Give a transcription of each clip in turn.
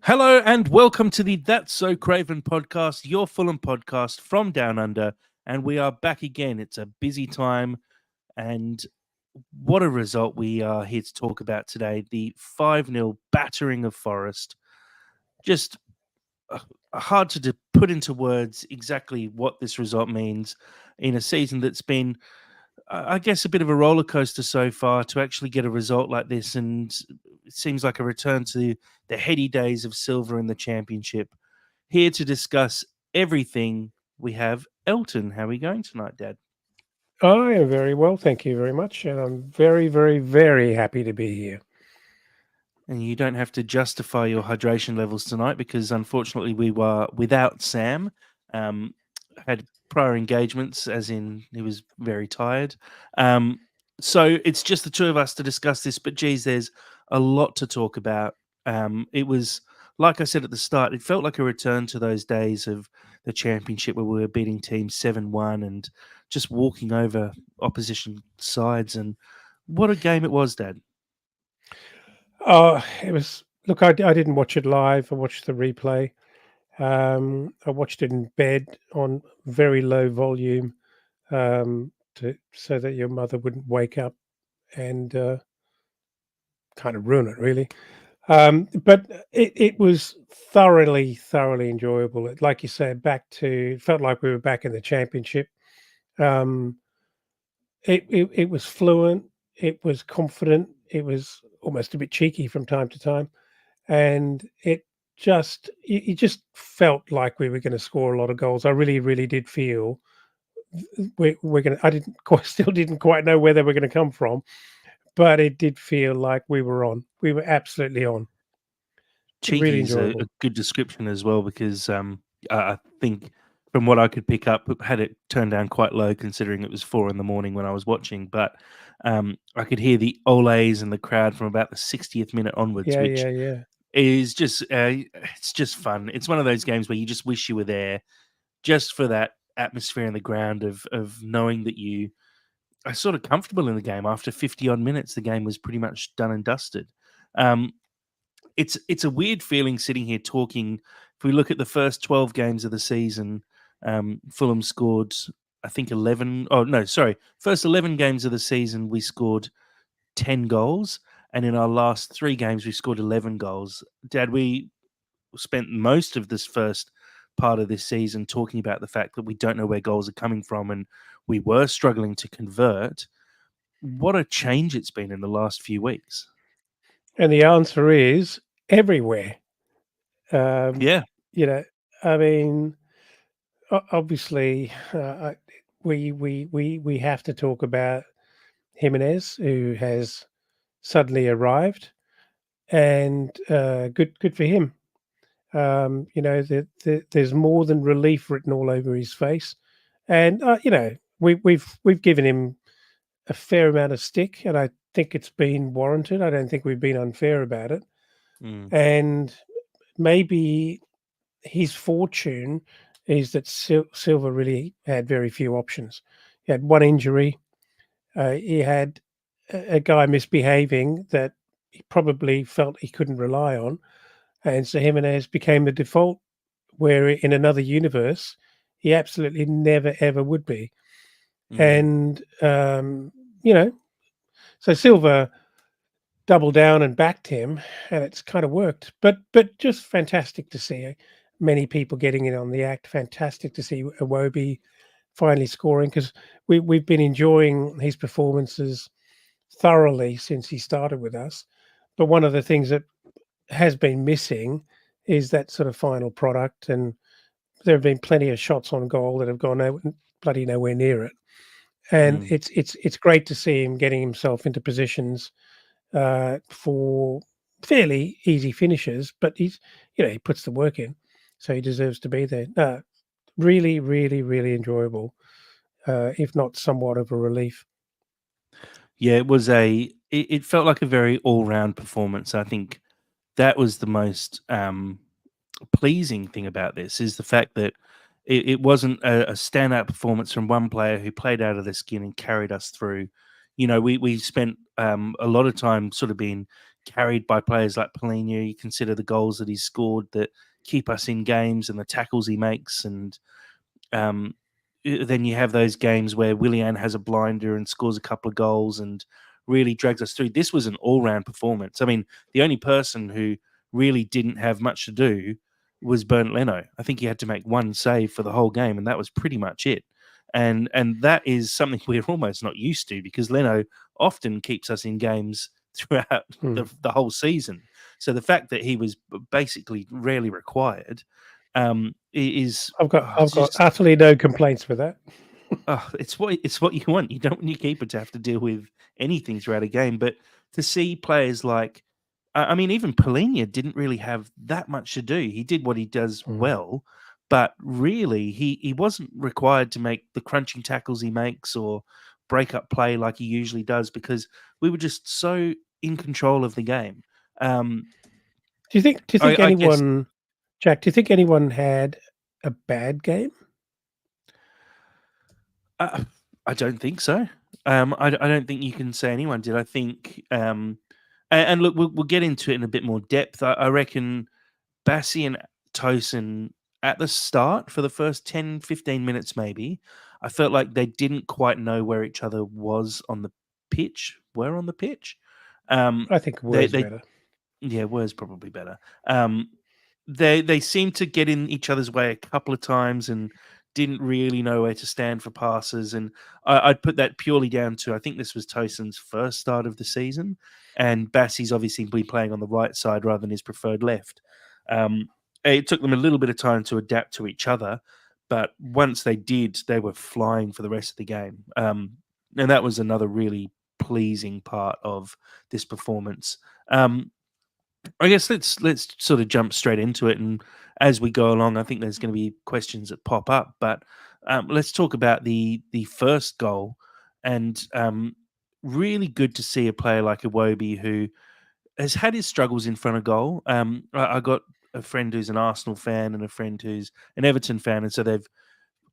Hello and welcome to the That's So Craven podcast, your Fulham podcast from Down Under. And we are back again. It's a busy time. And what a result we are here to talk about today. The 5-0 battering of Forest. Just uh, hard to put into words exactly what this result means in a season that's been, I guess, a bit of a roller coaster so far. To actually get a result like this, and it seems like a return to the heady days of Silva in the Championship. Here to discuss everything, we have Elton. How are we going tonight, Dad? I am very well, thank you very much, and I'm very, very, very happy to be here. And you don't have to justify your hydration levels tonight because unfortunately we were without Sam. Um, had prior engagements, as in he was very tired. Um, so it's just the two of us to discuss this. But geez, there's a lot to talk about. It was, like I said at the start, it felt like a return to those days of the championship where we were beating teams 7-1 and just walking over opposition sides. And what a game it was, Dad. It was. Look, I didn't watch it live. I watched the replay. I watched it in bed on very low volume, so that your mother wouldn't wake up and kind of ruin it, really. But it was thoroughly, thoroughly enjoyable. Like you said, it felt like we were back in the championship. Um, it was fluent, it was confident, it was almost a bit cheeky from time to time, and it just felt like we were going to score a lot of goals. I really, really did feel we're going to. I didn't quite, still didn't quite know where they were going to come from, but it did feel like we were on. We were absolutely on. Really Cheeky is a enjoyable. good description as well because I think from what I could pick up, had it turned down quite low considering it was 4 in the morning when I was watching, but I could hear the olays and the crowd from about the 60th minute onwards, Yeah, which yeah, yeah. is just it's just fun. It's one of those games where you just wish you were there just for that atmosphere in the ground of knowing that you are sort of comfortable in the game. After 50 odd minutes, the game was pretty much done and dusted. Um, it's a weird feeling sitting here talking. If we look at the first 12 games of the season, Fulham scored, I think 11. Oh no, sorry, first 11 games of the season we scored 10 goals, and in our last 3 games we scored 11 goals. Dad, we spent most of this first part of this season talking about the fact that we don't know where goals are coming from, and we were struggling to convert. What a change it's been in the last few weeks. And the answer is everywhere. Um, Yeah. you know, I mean, obviously, we have to talk about Jimenez, who has suddenly arrived, and good for him. There's more than relief written all over his face, and we've given him a fair amount of stick, and I think it's been warranted. I don't think we've been unfair about it, Mm, and maybe his fortune is that Silva really had very few options. He had one injury. He had a guy misbehaving that he probably felt he couldn't rely on, and so Jimenez became the default. Where in another universe, he absolutely never ever would be. mm. And you know, so Silva doubled down and backed him, and it's kind of worked. But just fantastic to see many people getting in on the act. Fantastic to see Iwobi finally scoring because we've been enjoying his performances thoroughly since he started with us. But one of the things that has been missing is that sort of final product, and there have been plenty of shots on goal that have gone bloody nowhere near it. And Mm. it's great to see him getting himself into positions for fairly easy finishes, but he puts the work in, so he deserves to be there. No, really, really, really enjoyable, if not somewhat of a relief. Yeah, it felt like a very all-round performance. I think that was the most pleasing thing about this is the fact that it wasn't a standout performance from one player who played out of their skin and carried us through. You know, we spent a lot of time sort of being carried by players like Polina. You consider the goals that he's scored that keep us in games and the tackles he makes, and um, then you have those games where Willian has a blinder and scores a couple of goals and really drags us through. This was an all-round performance. I mean, the only person who really didn't have much to do was Bernd Leno. I think he had to make one save for the whole game, and that was pretty much it. And that is something we're almost not used to, because Leno often keeps us in games throughout the whole season. So the fact that he was basically rarely required is I've got just utterly no complaints with that. it's what you want. You don't want your keeper to have to deal with anything throughout a game, but to see players like, I mean, even Polina didn't really have that much to do. He did what he does well, but really, he wasn't required to make the crunching tackles he makes or break up play like he usually does, because we were just so in control of the game. Do you think I guess anyone, Jack? Do you think anyone had a bad game? I don't think so. I don't think you can say anyone did. I think, and look, we'll get into it in a bit more depth. I reckon Bassi and Tosin at the start, for the first 10, 15 minutes maybe, I felt like they didn't quite know where each other was on the pitch. Were on the pitch. I think They worse better. yeah, was probably better. They seemed to get in each other's way a couple of times and didn't really know where to stand for passes. And I'd put that purely down to, I think this was Tosin's first start of the season, and Bassie's obviously been playing on the right side rather than his preferred left. It took them a little bit of time to adapt to each other, but once they did, they were flying for the rest of the game. And that was another really pleasing part of this performance. I guess let's sort of jump straight into it, and as we go along, I think there's going to be questions that pop up. But let's talk about the first goal, and really good to see a player like Iwobi, who has had his struggles in front of goal. I got a friend who's an Arsenal fan and a friend who's an Everton fan, and so they've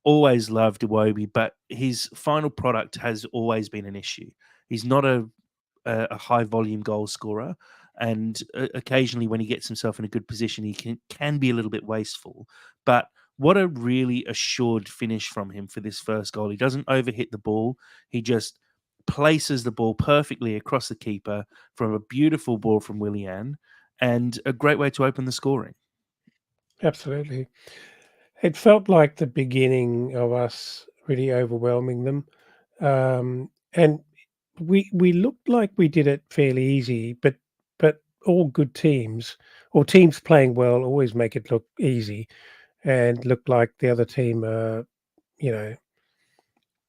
always loved Iwobi, but his final product has always been an issue. He's not a high volume goal scorer, and occasionally when he gets himself in a good position, he can be a little bit wasteful. But what a really assured finish from him for this first goal. He doesn't overhit the ball. He just places the ball perfectly across the keeper from a beautiful ball from Willian, and a great way to open the scoring. Absolutely. It felt like the beginning of us really overwhelming them, and we looked like we did it fairly easy. But all good teams or teams playing well always make it look easy and look like the other team are, you know,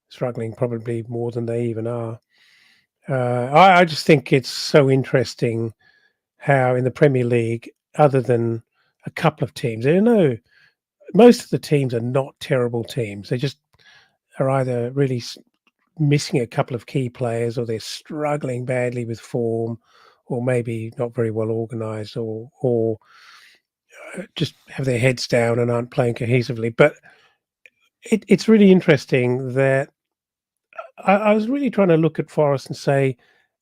struggling probably more than they even are. I just think it's so interesting how in the Premier League, other than a couple of teams, there are no most of the teams are not terrible teams. They just are either really missing a couple of key players, or they're struggling badly with form, or maybe not very well organised, or just have their heads down and aren't playing cohesively. But it's really interesting that I was really trying to look at Forest and say,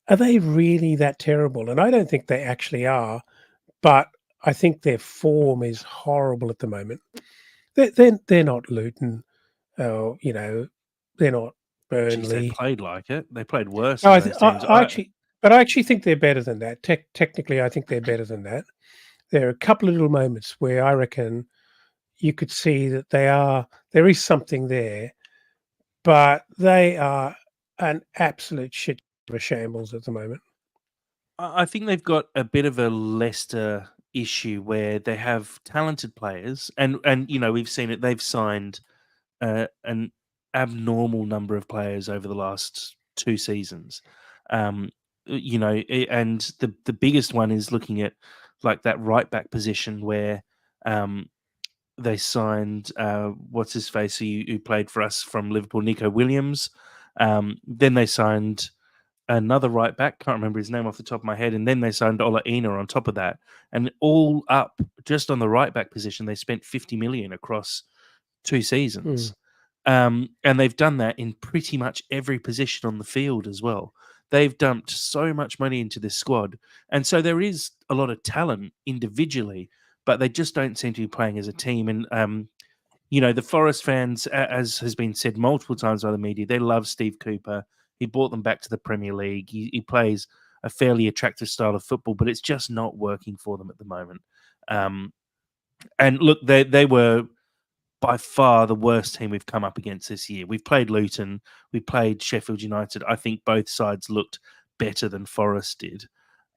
are they really that terrible? And I don't think they actually are, but I think their form is horrible at the moment. They're not Luton, you know, they're not Geez, they Burnley. played like it. They played worse No, than those teams. I actually think they're better than that. Technically, I think they're better than that. There are a couple of little moments where I reckon you could see that there is something there, but they are an absolute shit of a shambles at the moment. I think they've got a bit of a Leicester issue where they have talented players, and we've seen it. They've signed an abnormal number of players over the last 2 seasons. And the biggest one is looking at like that right back position where um, they signed what's his face who played for us from Liverpool, Nico Williams. Then they signed another right back, can't remember his name off the top of my head, and then they signed Ola Ina on top of that. And all up, just on the right back position, they spent 50 million across 2 seasons. Mm. And they've done that in pretty much every position on the field as well. they've dumped so much money into this squad. And so there is a lot of talent individually, but they just don't seem to be playing as a team. And, the Forest fans, as has been said multiple times by the media, they love Steve Cooper. He brought them back to the Premier League. He plays a fairly attractive style of football, but it's just not working for them at the moment. Um, and look, they were by far the worst team we've come up against this year. We've played Luton, we played Sheffield United. I think both sides looked better than Forest did.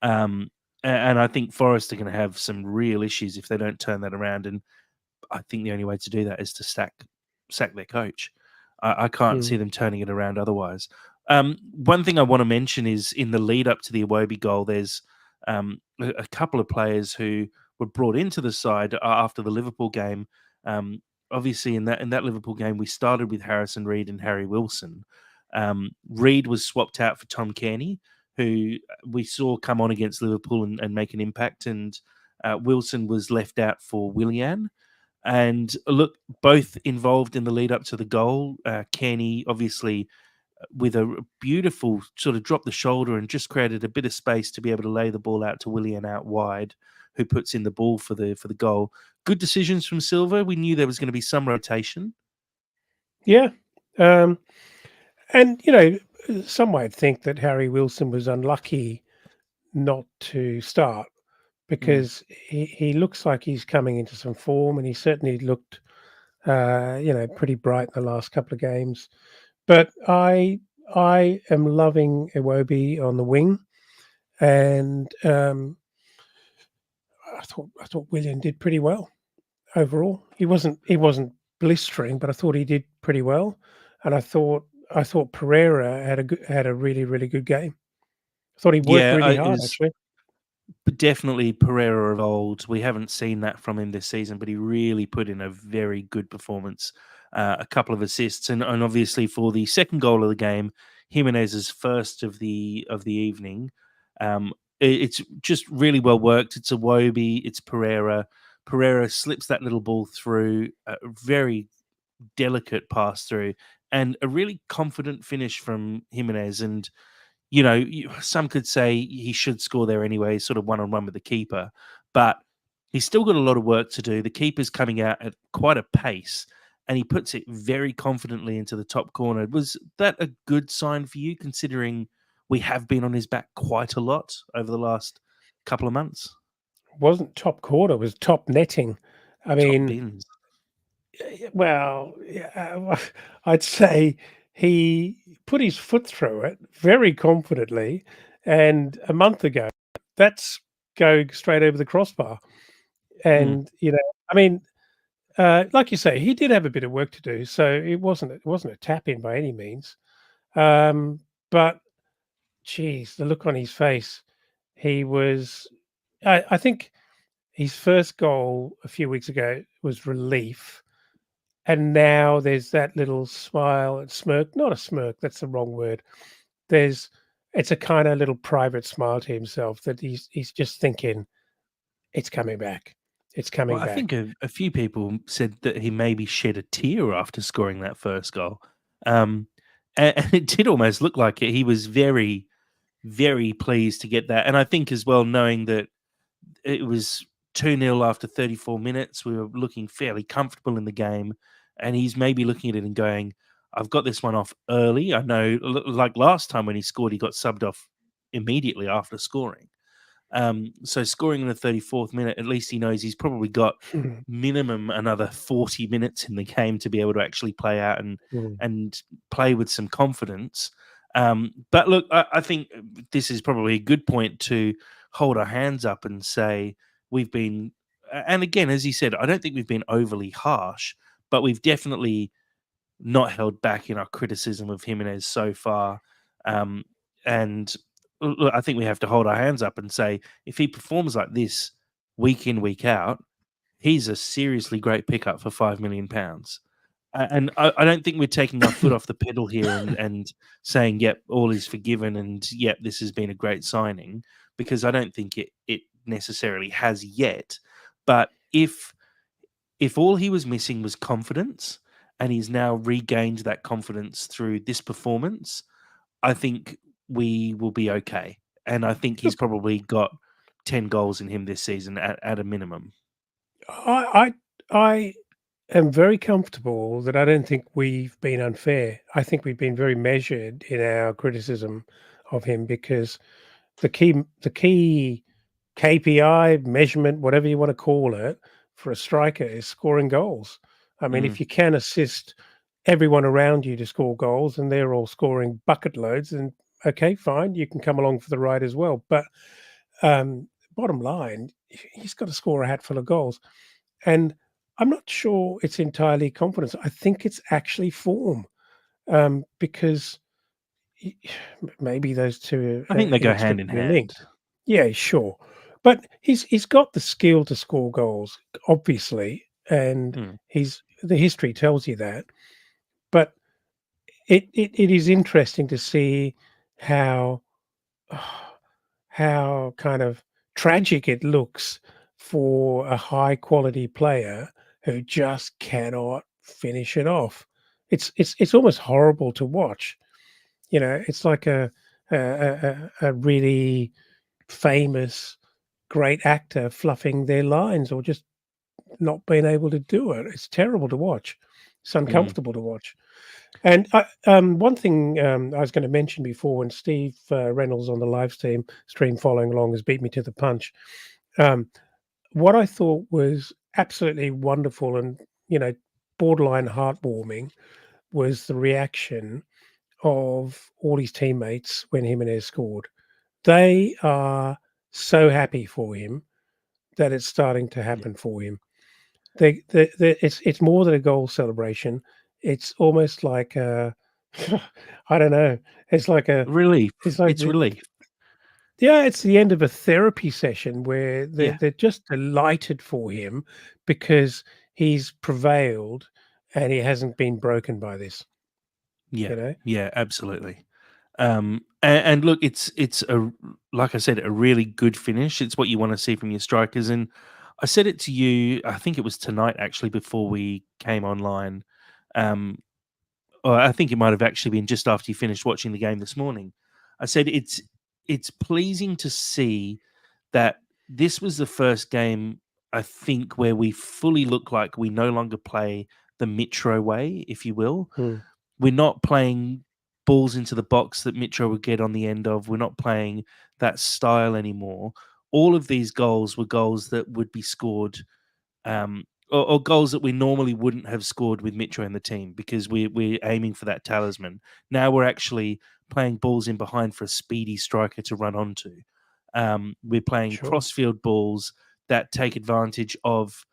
And I think Forest are going to have some real issues if they don't turn that around. And I think the only way to do that is to sack their coach. I can't see Mm. them turning it around otherwise. One thing I want to mention is in the lead up to the Iwobi goal, there's a couple of players who were brought into the side after the Liverpool game. Um, Obviously, in that Liverpool game, we started with Harrison Reed and Harry Wilson. Reed was swapped out for Tom Cairney, who we saw come on against Liverpool and make an impact, and Wilson was left out for Willian. And look, both involved in the lead up to the goal. Kenny, obviously, with a beautiful sort of drop the shoulder and just created a bit of space to be able to lay the ball out to Willian out wide, who puts in the ball for the goal. Good decisions from Silva. We knew there was going to be some rotation. Yeah. Um, and, some might think that Harry Wilson was unlucky not to start Mm. because he looks like he's coming into some form, and he certainly looked, pretty bright in the last couple of games. But I am loving Iwobi on the wing, and I thought William did pretty well overall. He wasn't blistering, but I thought he did pretty well, and I thought Pereira had a really, really good game. I thought he worked Yeah, really it hard, was actually. definitely Pereira of old. We haven't seen that from him this season, but he really put in a very good performance. A couple of assists, and obviously for the second goal of the game, Jimenez's first of the evening. It's just really well worked. It's a Wobie, it's Pereira. Pereira slips that little ball through, a very delicate pass through, and a really confident finish from Jimenez. And some could say he should score there anyway, sort of one on one with the keeper, but he's still got a lot of work to do. The keeper's coming out at quite a pace, and he puts it very confidently into the top corner. Was that a good sign for you, considering we have been on his back quite a lot over the last couple of months? It wasn't top corner, it was top netting. I Top mean, bins. well, yeah, I'd say he put his foot through it very confidently, and a month ago, that's going straight over the crossbar. Mm. And, I mean, like you say, he did have a bit of work to do, so it wasn't a tap in by any means. But geez, the look on his face, he was. I think his first goal a few weeks ago was relief, and now there's that little smile and smirk. Not a smirk, that's the wrong word. There's it's a kind of little private smile to himself that he's just thinking, it's coming back. It's Well, coming I think back. a few people said that he maybe shed a tear after scoring that first goal. Um, and it did almost look like it. He was very, very pleased to get that. And I think as well, knowing that it was 2-0 after 34 minutes, we were looking fairly comfortable in the game. And he's maybe looking at it and going, I've got this one off early. I know, like last time when he scored, he got subbed off immediately after scoring. So scoring in the 34th minute, at least he knows he's probably got minimum another 40 minutes in the game to be able to actually play out and Mm. and play with some confidence. But look, I think this is probably a good point to hold our hands up and say we've been, and again, as you said, I don't think we've been overly harsh, but we've definitely not held back in our criticism of Jimenez so far. Um, and look, I think we have to hold our hands up and say if he performs like this week in, week out, he's a seriously great pickup for £5 million. And I don't think we're taking our foot off the pedal here and saying, yep, all is forgiven and yep, this has been a great signing, because I don't think it necessarily has yet. But if all he was missing was confidence and he's now regained that confidence through this performance, I think we will be okay. And I think he's Look, probably got 10 goals in him this season at a minimum. I am very comfortable that I don't think we've been unfair. I think we've been very measured in our criticism of him because the key KPI measurement, whatever you want to call it, for a striker is scoring goals. I mean, Mm, if you can assist everyone around you to score goals and they're all scoring bucket loads, then okay, fine, you can come along for the ride as well. But bottom line, he's got to score a hatful of goals. And I'm not sure it's entirely confidence. I think it's actually form, because y- maybe those two I are think they go hand in inextricably hand. linked. Yeah, sure, but he's got the skill to score goals, obviously, and Mm, he's the history tells you that. But it is interesting to see how how kind of tragic it looks for a high quality player who just cannot finish it off. It's almost horrible to watch. You know, it's like a really famous great actor fluffing their lines or just not being able to do it. It's terrible to watch. It's mm, uncomfortable to watch. And one thing I was going to mention before, when Steve Reynolds on the live stream following along has beat me to the punch. Um, what I thought was absolutely wonderful and borderline heartwarming was the reaction of all his teammates when Jimenez scored. They are so happy for him that it's starting to yeah. happen for him. It's more than a goal celebration. It's almost like I don't know. It's like a Relief. it's like It's the relief. yeah, it's the end of a therapy session where they're Yeah. they're just delighted for him because he's prevailed and he hasn't been broken by this, Yeah. you know? Yeah, absolutely. And look, it's a like I said, a really good finish. It's what you want to see from your strikers. And I said it to you, I think it was tonight actually before we came online. Um, or I think it might have actually been just after you finished watching the game this morning. I said it's pleasing to see that this was the first game I think where we fully look like we no longer play the Mitro way, if you will. Mm, We're not playing balls into the box that Mitro would get on the end of. We're not playing that style anymore. All of these goals were goals that would be scored, or goals that we normally wouldn't have scored with Mitro in the team because we're aiming for that talisman. Now we're actually playing balls in behind for a speedy striker to run onto. We're playing sure. crossfield balls that take advantage of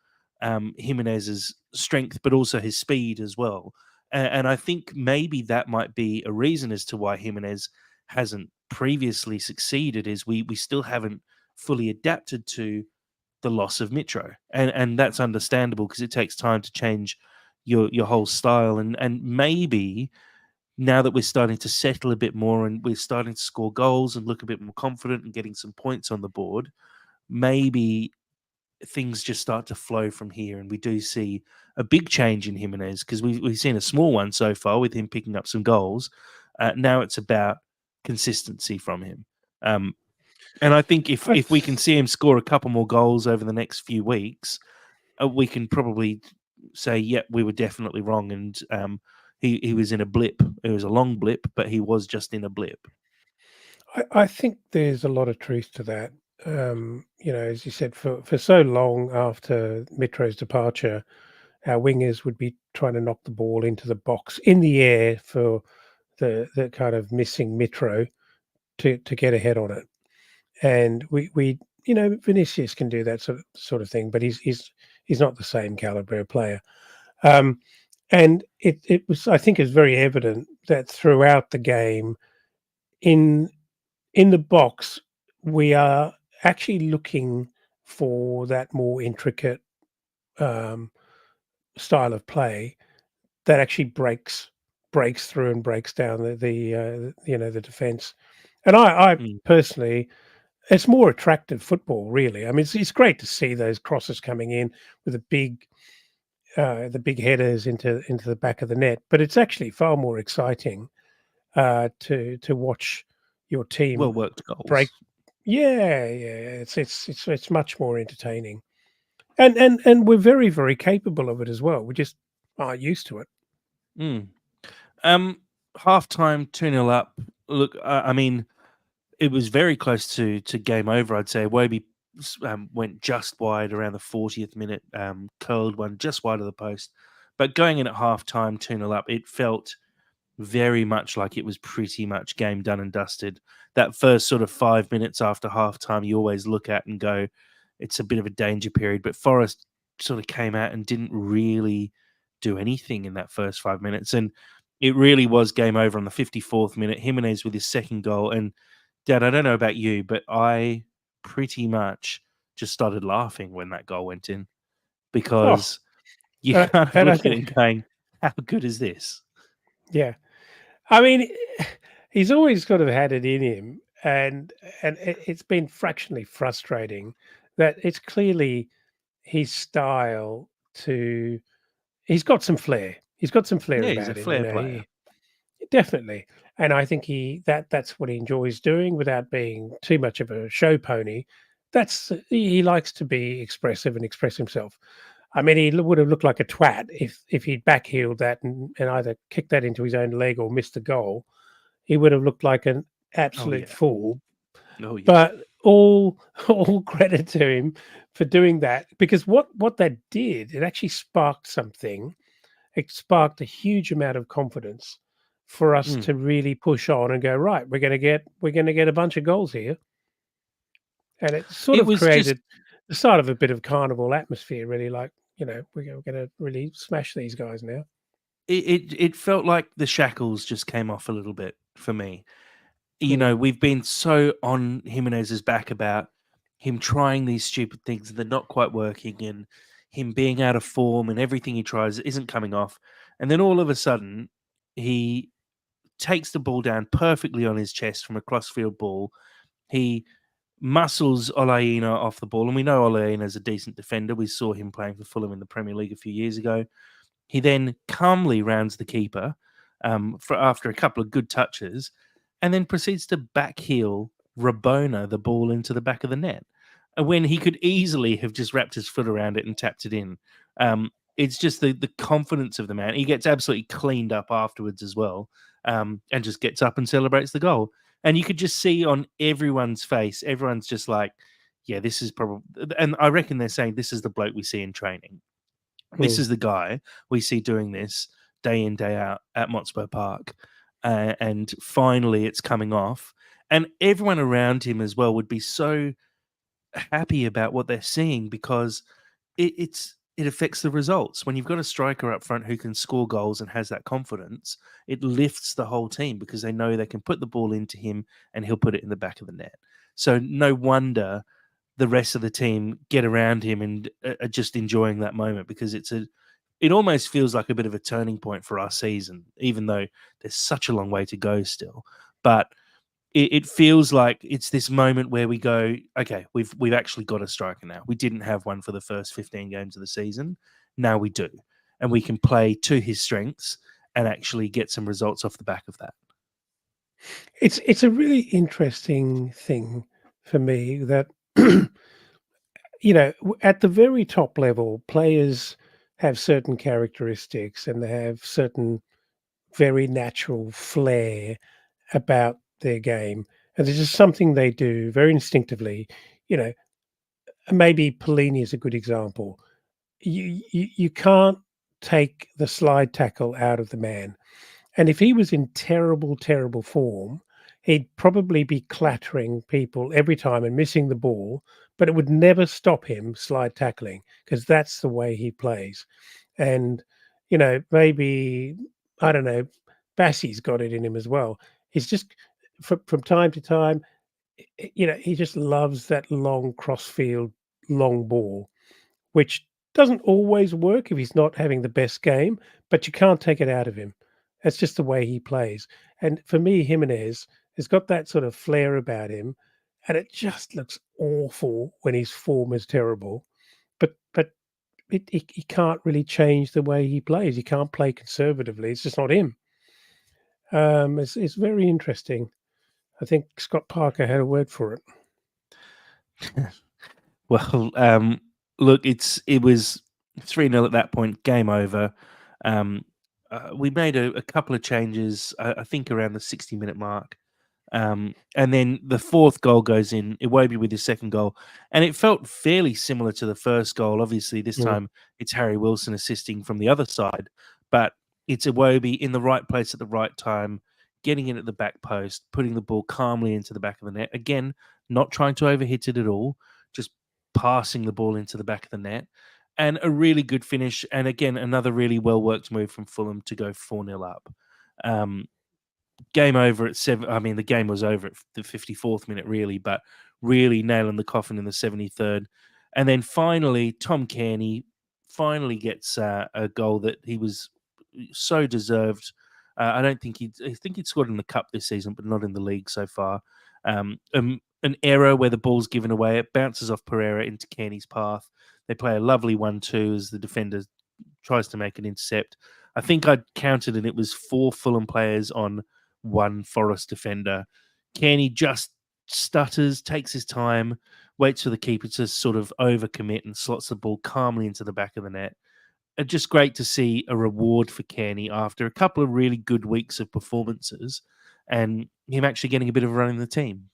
Jimenez's strength, but also his speed as well. And I think maybe that might be a reason as to why Jimenez hasn't previously succeeded. Is we still haven't fully adapted to the loss of Mitro, and that's understandable because it takes time to change your whole style, and maybe now that we're starting to settle a bit more and we're starting to score goals and look a bit more confident and getting some points on the board, maybe things just start to flow from here, and we do see a big change in Jimenez because we've seen a small one so far with him picking up some goals. Now it's about consistency from him. Um, and I think I if we can see him score a couple more goals over the next few weeks, we can probably say, "Yep, we were definitely wrong." And he was in a blip. It was a long blip, but he was just in a blip. I think there's a lot of truth to that. As you said, for so long after Mitro's departure, our wingers would be trying to knock the ball into the box in the air for the kind of missing Mitro to get ahead on it. And we Vinicius can do that sort of thing, but he's not the same caliber of player. Um, and it was, I think, is very evident that throughout the game in in the box we are actually looking for that more intricate um, style of play that actually breaks through and breaks down the defense. And I Mm, personally, it's more attractive football, really. I mean, it's great to see those crosses coming in with the big headers into the back of the net, but it's actually far more exciting to watch your team Well worked break. goals. Yeah, yeah, it's much more entertaining, and we're very very capable of it as well. We just aren't used to it. Mm. Um, Half time, 2-0 up. Look, I mean, it was very close to game over, I'd say. Wobie went just wide around the 40th minute, curled one just wide of the post. But going in at half time, 2-0 up, it felt very much like it was pretty much game done and dusted. That first sort of 5 minutes after half time, you always look at and go, it's a bit of a danger period. But Forest sort of came out and didn't really do anything in that first 5 minutes. And it really was game over on the 54th minute. Jimenez with his second goal. And Dad, I don't know about you, but I pretty much just started laughing when that goal went in Oh, because you kind of and I look at it think and going, how good is this? yeah, I mean, he's always kind of had it in him, and it's been fractionally frustrating that it's clearly his style to. He's got some flair. He's got some flair Yeah, he's a about him, you flair know. player. He definitely, and I think that's what he enjoys doing without being too much of a show pony. That's he likes to be expressive and express himself. I mean, he would have looked like a twat if he'd backheeled that and either kicked that into his own leg or missed the goal. He would have looked like an Oh, absolute yeah. fool. Oh, yeah. But all all credit to him for doing that because what that did, it actually sparked something. It sparked a huge amount of confidence for us Mm. to really push on and go, right, we're gonna get a bunch of goals here. And it sort It of was just created the start of a bit of carnival atmosphere, really like, we're gonna really smash these guys now. it felt like the shackles just came off a little bit for me. You know, Mm, we've been so on Jimenez's back about him trying these stupid things and they're not quite working and him being out of form and everything he tries isn't coming off. And then all of a sudden, he takes the ball down perfectly on his chest from a crossfield ball. He muscles Olaina off the ball, and we know Olaina is a decent defender. We saw him playing for Fulham in the Premier League a few years ago. He then calmly rounds the keeper for after a couple of good touches, and then proceeds to backheel Rabona the ball into the back of the net, when he could easily have just wrapped his foot around it and tapped it in. It's just the confidence of the man. He gets absolutely cleaned up afterwards as well, and just gets up and celebrates the goal. And you could just see on everyone's face, everyone's just like, "Yeah, this is probably." And I reckon they're saying this is the bloke we see in training. This mm. is the guy we see doing this day in, day out at Motspur Park. And finally, it's coming off. And everyone around him as well would be so happy about what they're seeing because it affects the results. When you've got a striker up front who can score goals and has that confidence, it lifts the whole team because they know they can put the ball into him and he'll put it in the back of the net. So no wonder the rest of the team get around him and are just enjoying that moment because it almost feels like a bit of a turning point for our season, even though there's such a long way to go still. But it feels like it's this moment where we go, okay, we've actually got a striker now. We didn't have one for the first 15 games of the season. Now we do. And we can play to his strengths and actually get some results off the back of that. It's a really interesting thing for me that at the very top level, players have certain characteristics and they have certain very natural flair about their game. And this is something they do very instinctively. You know, maybe Pellini is a good example. You can't take the slide tackle out of the man. And if he was in terrible, terrible form, he'd probably be clattering people every time and missing the ball, but it would never stop him slide tackling because that's the way he plays. And, maybe, I don't know, Bassie's got it in him as well. He's just, from time to time, he just loves that long crossfield, long ball, which doesn't always work if he's not having the best game, but you can't take it out of him. That's just the way he plays. And for me, Jimenez has got that sort of flair about him, and it just looks awful when his form is terrible. But he can't really change the way he plays. He can't play conservatively. It's just not him. It's very interesting. I think Scott Parker had a word for it. Well, look, it was 3-0 at that point, game over. Um, we made a couple of changes, I think around the 60-minute mark. And then the fourth goal goes in, Iwobi with his second goal. And it felt fairly similar to the first goal. Obviously, this Mm. time it's Harry Wilson assisting from the other side, but it's Iwobi in the right place at the right time, getting in at the back post, putting the ball calmly into the back of the net. Again, not trying to overhit it at all, just passing the ball into the back of the net. And a really good finish. And again, another really well worked move from Fulham to go 4-0 up. Um, Game over at 7. I mean, the game was over at the 54th minute, really, but really nailing the coffin in the 73rd. And then finally, Tom Cairney finally gets a goal that he was so deserved. I don't think I think he'd scored in the cup this season, but not in the league so far. An error where the ball's given away, it bounces off Pereira into Cairney's path. They play a lovely 1-2 as the defender tries to make an intercept. I think I counted and it was 4 Fulham players on 1 Forest defender. Cairney just stutters, takes his time, waits for the keeper to sort of overcommit and slots the ball calmly into the back of the net. Just great to see a reward for Cairney after a couple of really good weeks of performances and him actually getting a bit of a run in the team.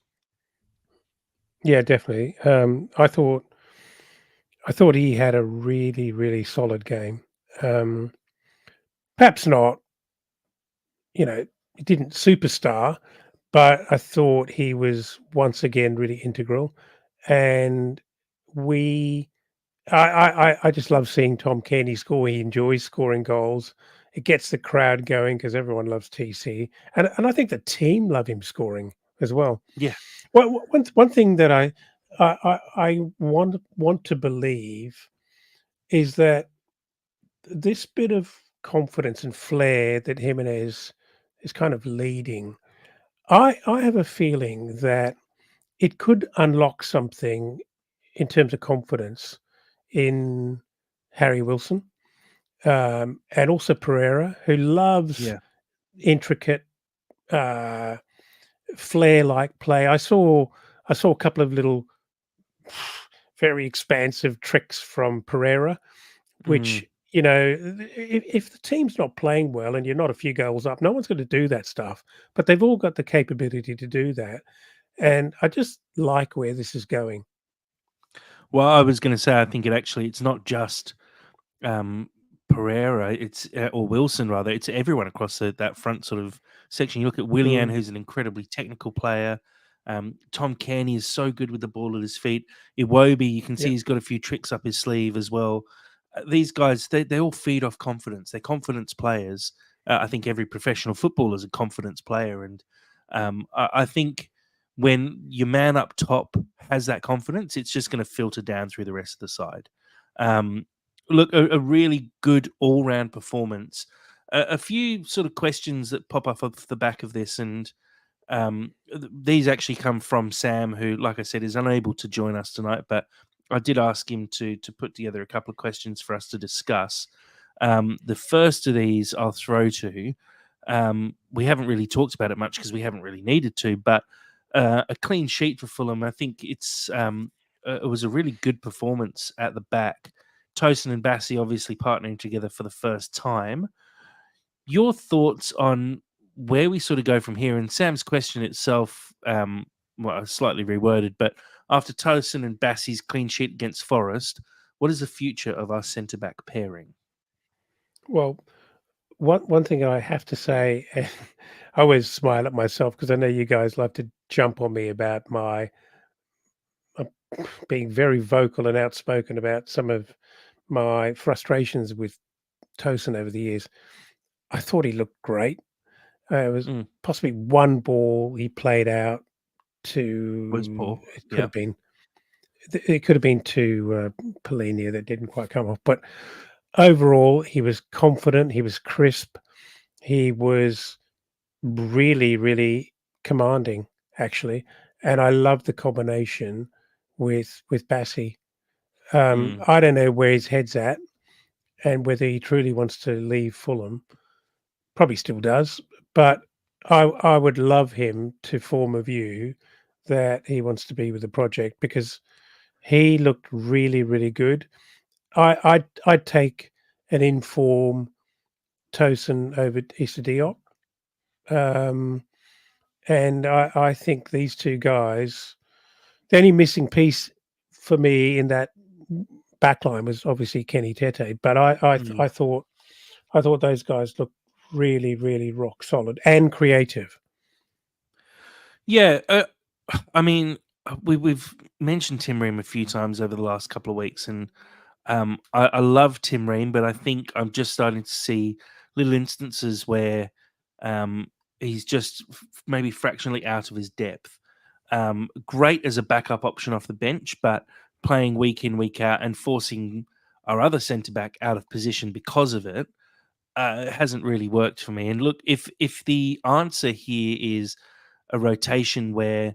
Yeah, definitely. I thought he had a really, really solid game. Um, Perhaps not, he didn't superstar, but I thought he was once again really integral. And we, I just love seeing Tom Cairney score. He enjoys scoring goals. It gets the crowd going because everyone loves TC, and I think the team love him scoring as well. Yeah. Well, one thing that I want to believe is that this bit of confidence and flair that Jimenez is kind of leading, I have a feeling that it could unlock something in terms of confidence in Harry Wilson, and also Pereira, who loves Yeah. intricate, uh, flair-like play. I saw a couple of little very expansive tricks from Pereira, Mm. which, if the team's not playing well and you're not a few goals up, no one's going to do that stuff. But they've all got the capability to do that. And I just like where this is going. Well, I was going to say, I think it's not just um, Pereira, it's or Wilson rather. It's everyone across that front sort of section. You look at Willian, Mm, who's an incredibly technical player. Tom Cairney is so good with the ball at his feet. Iwobi, you can see yeah. he's got a few tricks up his sleeve as well. These guys, they all feed off confidence. They're confidence players. I think every professional footballer is a confidence player, and I think when your man up top has that confidence, it's just going to filter down through the rest of the side. Um, Look, a really good all-round performance. A few sort of questions that pop up off the back of this, and these actually come from Sam, who, like I said, is unable to join us tonight. But I did ask him to put together a couple of questions for us to discuss. The first of these I'll throw to. We haven't really talked about it much because we haven't really needed to, but a clean sheet for Fulham. I think it was a really good performance at the back. Tosin and Bassi obviously partnering together for the first time. Your thoughts on where we sort of go from here? And Sam's question itself, well, slightly reworded, but after Tosin and Bassi's clean sheet against Forest, what is the future of our centre back pairing? Well, one thing I have to say, I always smile at myself because I know you guys love to jump on me about my uh, being very vocal and outspoken about some of my frustrations with Tosin over the years. I thought he looked great. It was Mm, possibly one ball he played out was to poor. it could Yeah. have been it could have been to Polinia that didn't quite come off. But overall, he was confident. He was crisp. He was really, really commanding, actually. And I love the combination with Bassi. Mm, I don't know where his head's at and whether he truly wants to leave Fulham. Probably still does, but I would love him to form a view that he wants to be with the project because he looked really, really good. I'd take an inform Tosin over Issa Diop. Um, and I think these two guys, the only missing piece for me in that backline was obviously Kenny Tete, but Mm. I thought those guys looked really, really rock solid and creative. Yeah, I mean, we've mentioned Tim Ream a few times over the last couple of weeks, and I love Tim Ream, but I think I'm just starting to see little instances where um, he's just maybe fractionally out of his depth. Great as a backup option off the bench, but playing week in, week out, and forcing our other centre back out of position because of it hasn't really worked for me. And look, if the answer here is a rotation where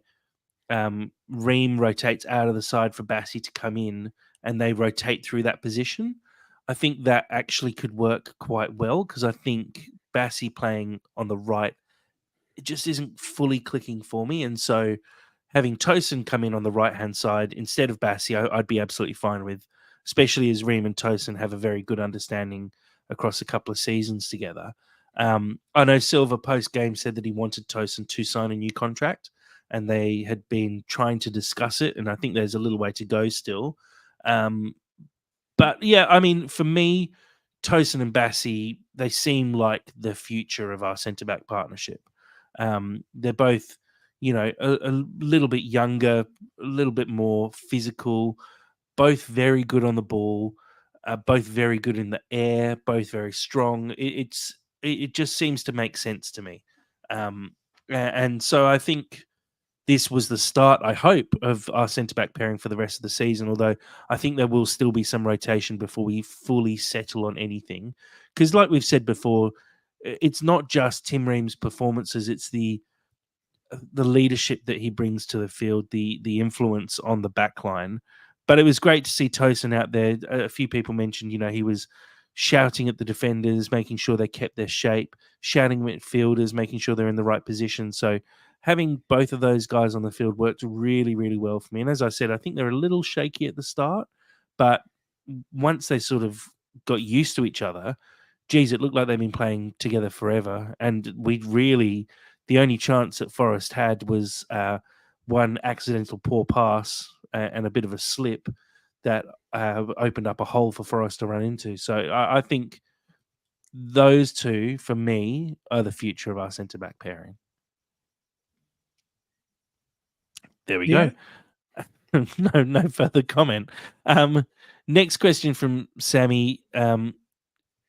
Ream rotates out of the side for Bassi to come in, and they rotate through that position. I think that actually could work quite well because I think Bassi playing on the right, it just isn't fully clicking for me. And so having Tosin come in on the right hand side instead of Bassi, I'd be absolutely fine with, especially as Ream and Tosin have a very good understanding across a couple of seasons together. I know Silva post game said that he wanted Tosin to sign a new contract, and they had been trying to discuss it. And I think there's a little way to go still. Um, but yeah, I mean, for me, Tosin and Bassi, they seem like the future of our centre back partnership. They're both, a little bit younger, a little bit more physical, both very good on the ball, both very good in the air, both very strong. It just seems to make sense to me. And so I think this was the start, I hope, of our centre back pairing for the rest of the season. Although I think there will still be some rotation before we fully settle on anything. Because, like we've said before, it's not just Tim Ream's performances; it's the leadership that he brings to the field, the influence on the back line. But it was great to see Tosin out there. A few people mentioned, he was shouting at the defenders, making sure they kept their shape, shouting at midfielders, making sure they're in the right position. So having both of those guys on the field worked really, really well for me. And as I said, I think they're a little shaky at the start, but once they sort of got used to each other, geez, it looked like they've been playing together forever. And the only chance that Forest had was one accidental poor pass and a bit of a slip that opened up a hole for Forest to run into. So I think those two, for me, are the future of our centre back pairing. There we go. Yeah. No further comment. Next question from Sammy.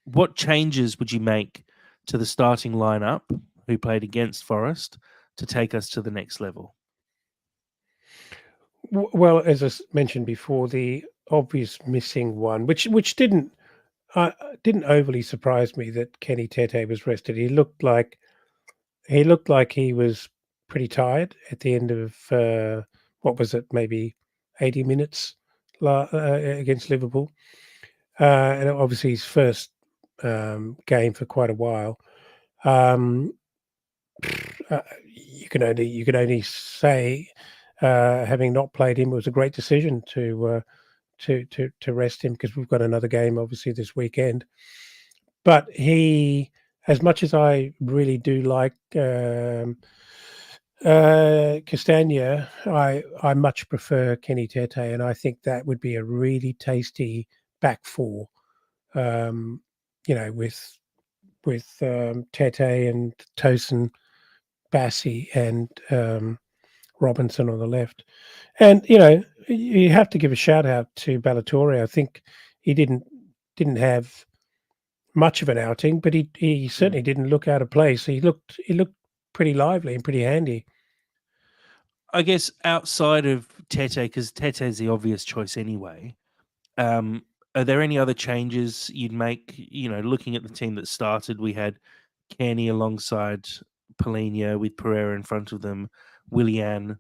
What changes would you make to the starting lineup who played against Forest to take us to the next level? Well, as I mentioned before, the obvious missing one, which didn't overly surprise me that Kenny Tete was rested. He looked like he was pretty tired at the end of what was it, maybe 80 minutes against Liverpool, and obviously his first game for quite a while. Um, you can only say, having not played him, it was a great decision to rest him because we've got another game obviously this weekend. But he, as much as I really do like Castagna, I much prefer Kenny Tete, and I think that would be a really tasty back four. Um, with Tete and Tosin, Bassi, and Robinson on the left. And you have to give a shout out to Ballatore. I think he didn't have much of an outing, but he Mm. certainly didn't look out of place. He looked pretty lively and pretty handy. I guess outside of Tete, because Tete is the obvious choice anyway. Are there any other changes you'd make? Looking at the team that started, we had Kenny alongside Polina with Pereira in front of them, Willian,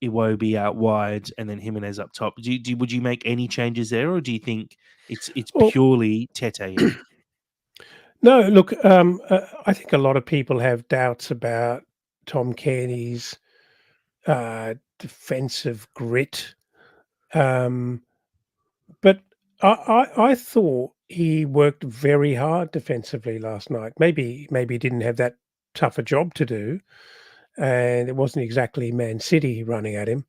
Iwobi out wide, and then Jimenez up top. Would you make any changes there, or do you think it's Well, purely Tete in? no, look, I think a lot of people have doubts about Tom Cairney's defensive grit. Um, but I thought he worked very hard defensively last night. Maybe he didn't have that tough a job to do, and it wasn't exactly Man City running at him.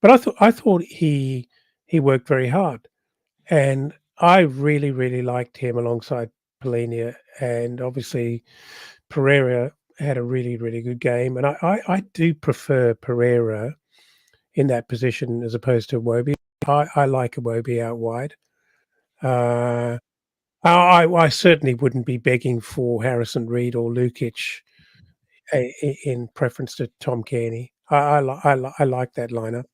But I thought he worked very hard, and I really liked him alongside Polinia, and obviously Pereira had a really good game, and I do prefer Pereira in that position as opposed to Iwobi. I like Iwobi out wide. Uh, I certainly wouldn't be begging for Harrison Reed or Lukic in preference to Tom Cairney. I like that lineup.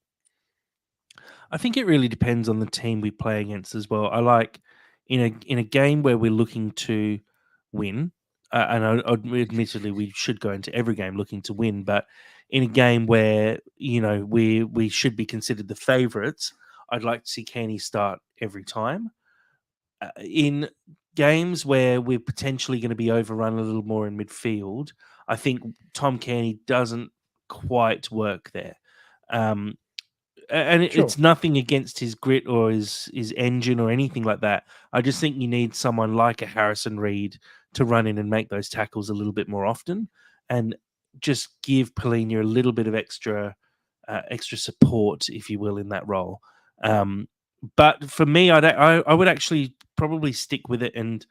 I think it really depends on the team we play against as well. I like in a game where we're looking to win, and admittedly we should go into every game looking to win, but in a game where we should be considered the favourites, I'd like to see Kenny start every time. In games where we're potentially going to be overrun a little more in midfield, I think Tom Kenny doesn't quite work there. Um, and Sure. it's nothing against his grit or his engine or anything like that. I just think you need someone like a Harrison Reed to run in and make those tackles a little bit more often, and just give Polina a little bit of extra support, if you will, in that role. But for me, I would actually probably stick with it, and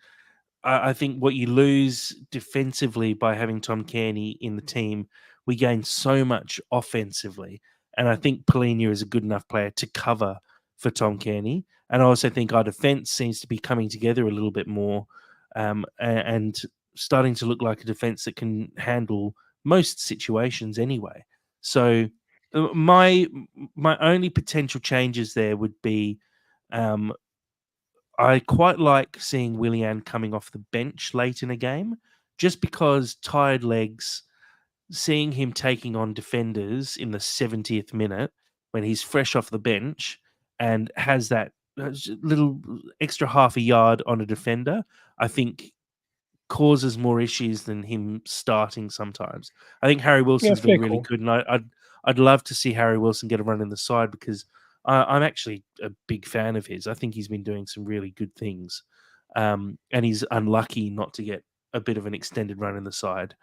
I think what you lose defensively by having Tom Cairney in the team, we gain so much offensively. And I think Polina is a good enough player to cover for Tom Cairney. And I also think our defense seems to be coming together a little bit more, and starting to look like a defense that can handle most situations anyway. So my only potential changes there would be, um, I quite like seeing Willian coming off the bench late in a game, just because tired legs, seeing him taking on defenders in the 70th minute when he's fresh off the bench and has that little extra half a yard on a defender, I think causes more issues than him starting sometimes. I think Harry Yeah, Wilson's been fair really call. good, and I'd love to see Harry Wilson get a run in the side because I'm actually a big fan of his. I think he's been doing some really good things, and he's unlucky not to get a bit of an extended run in the side.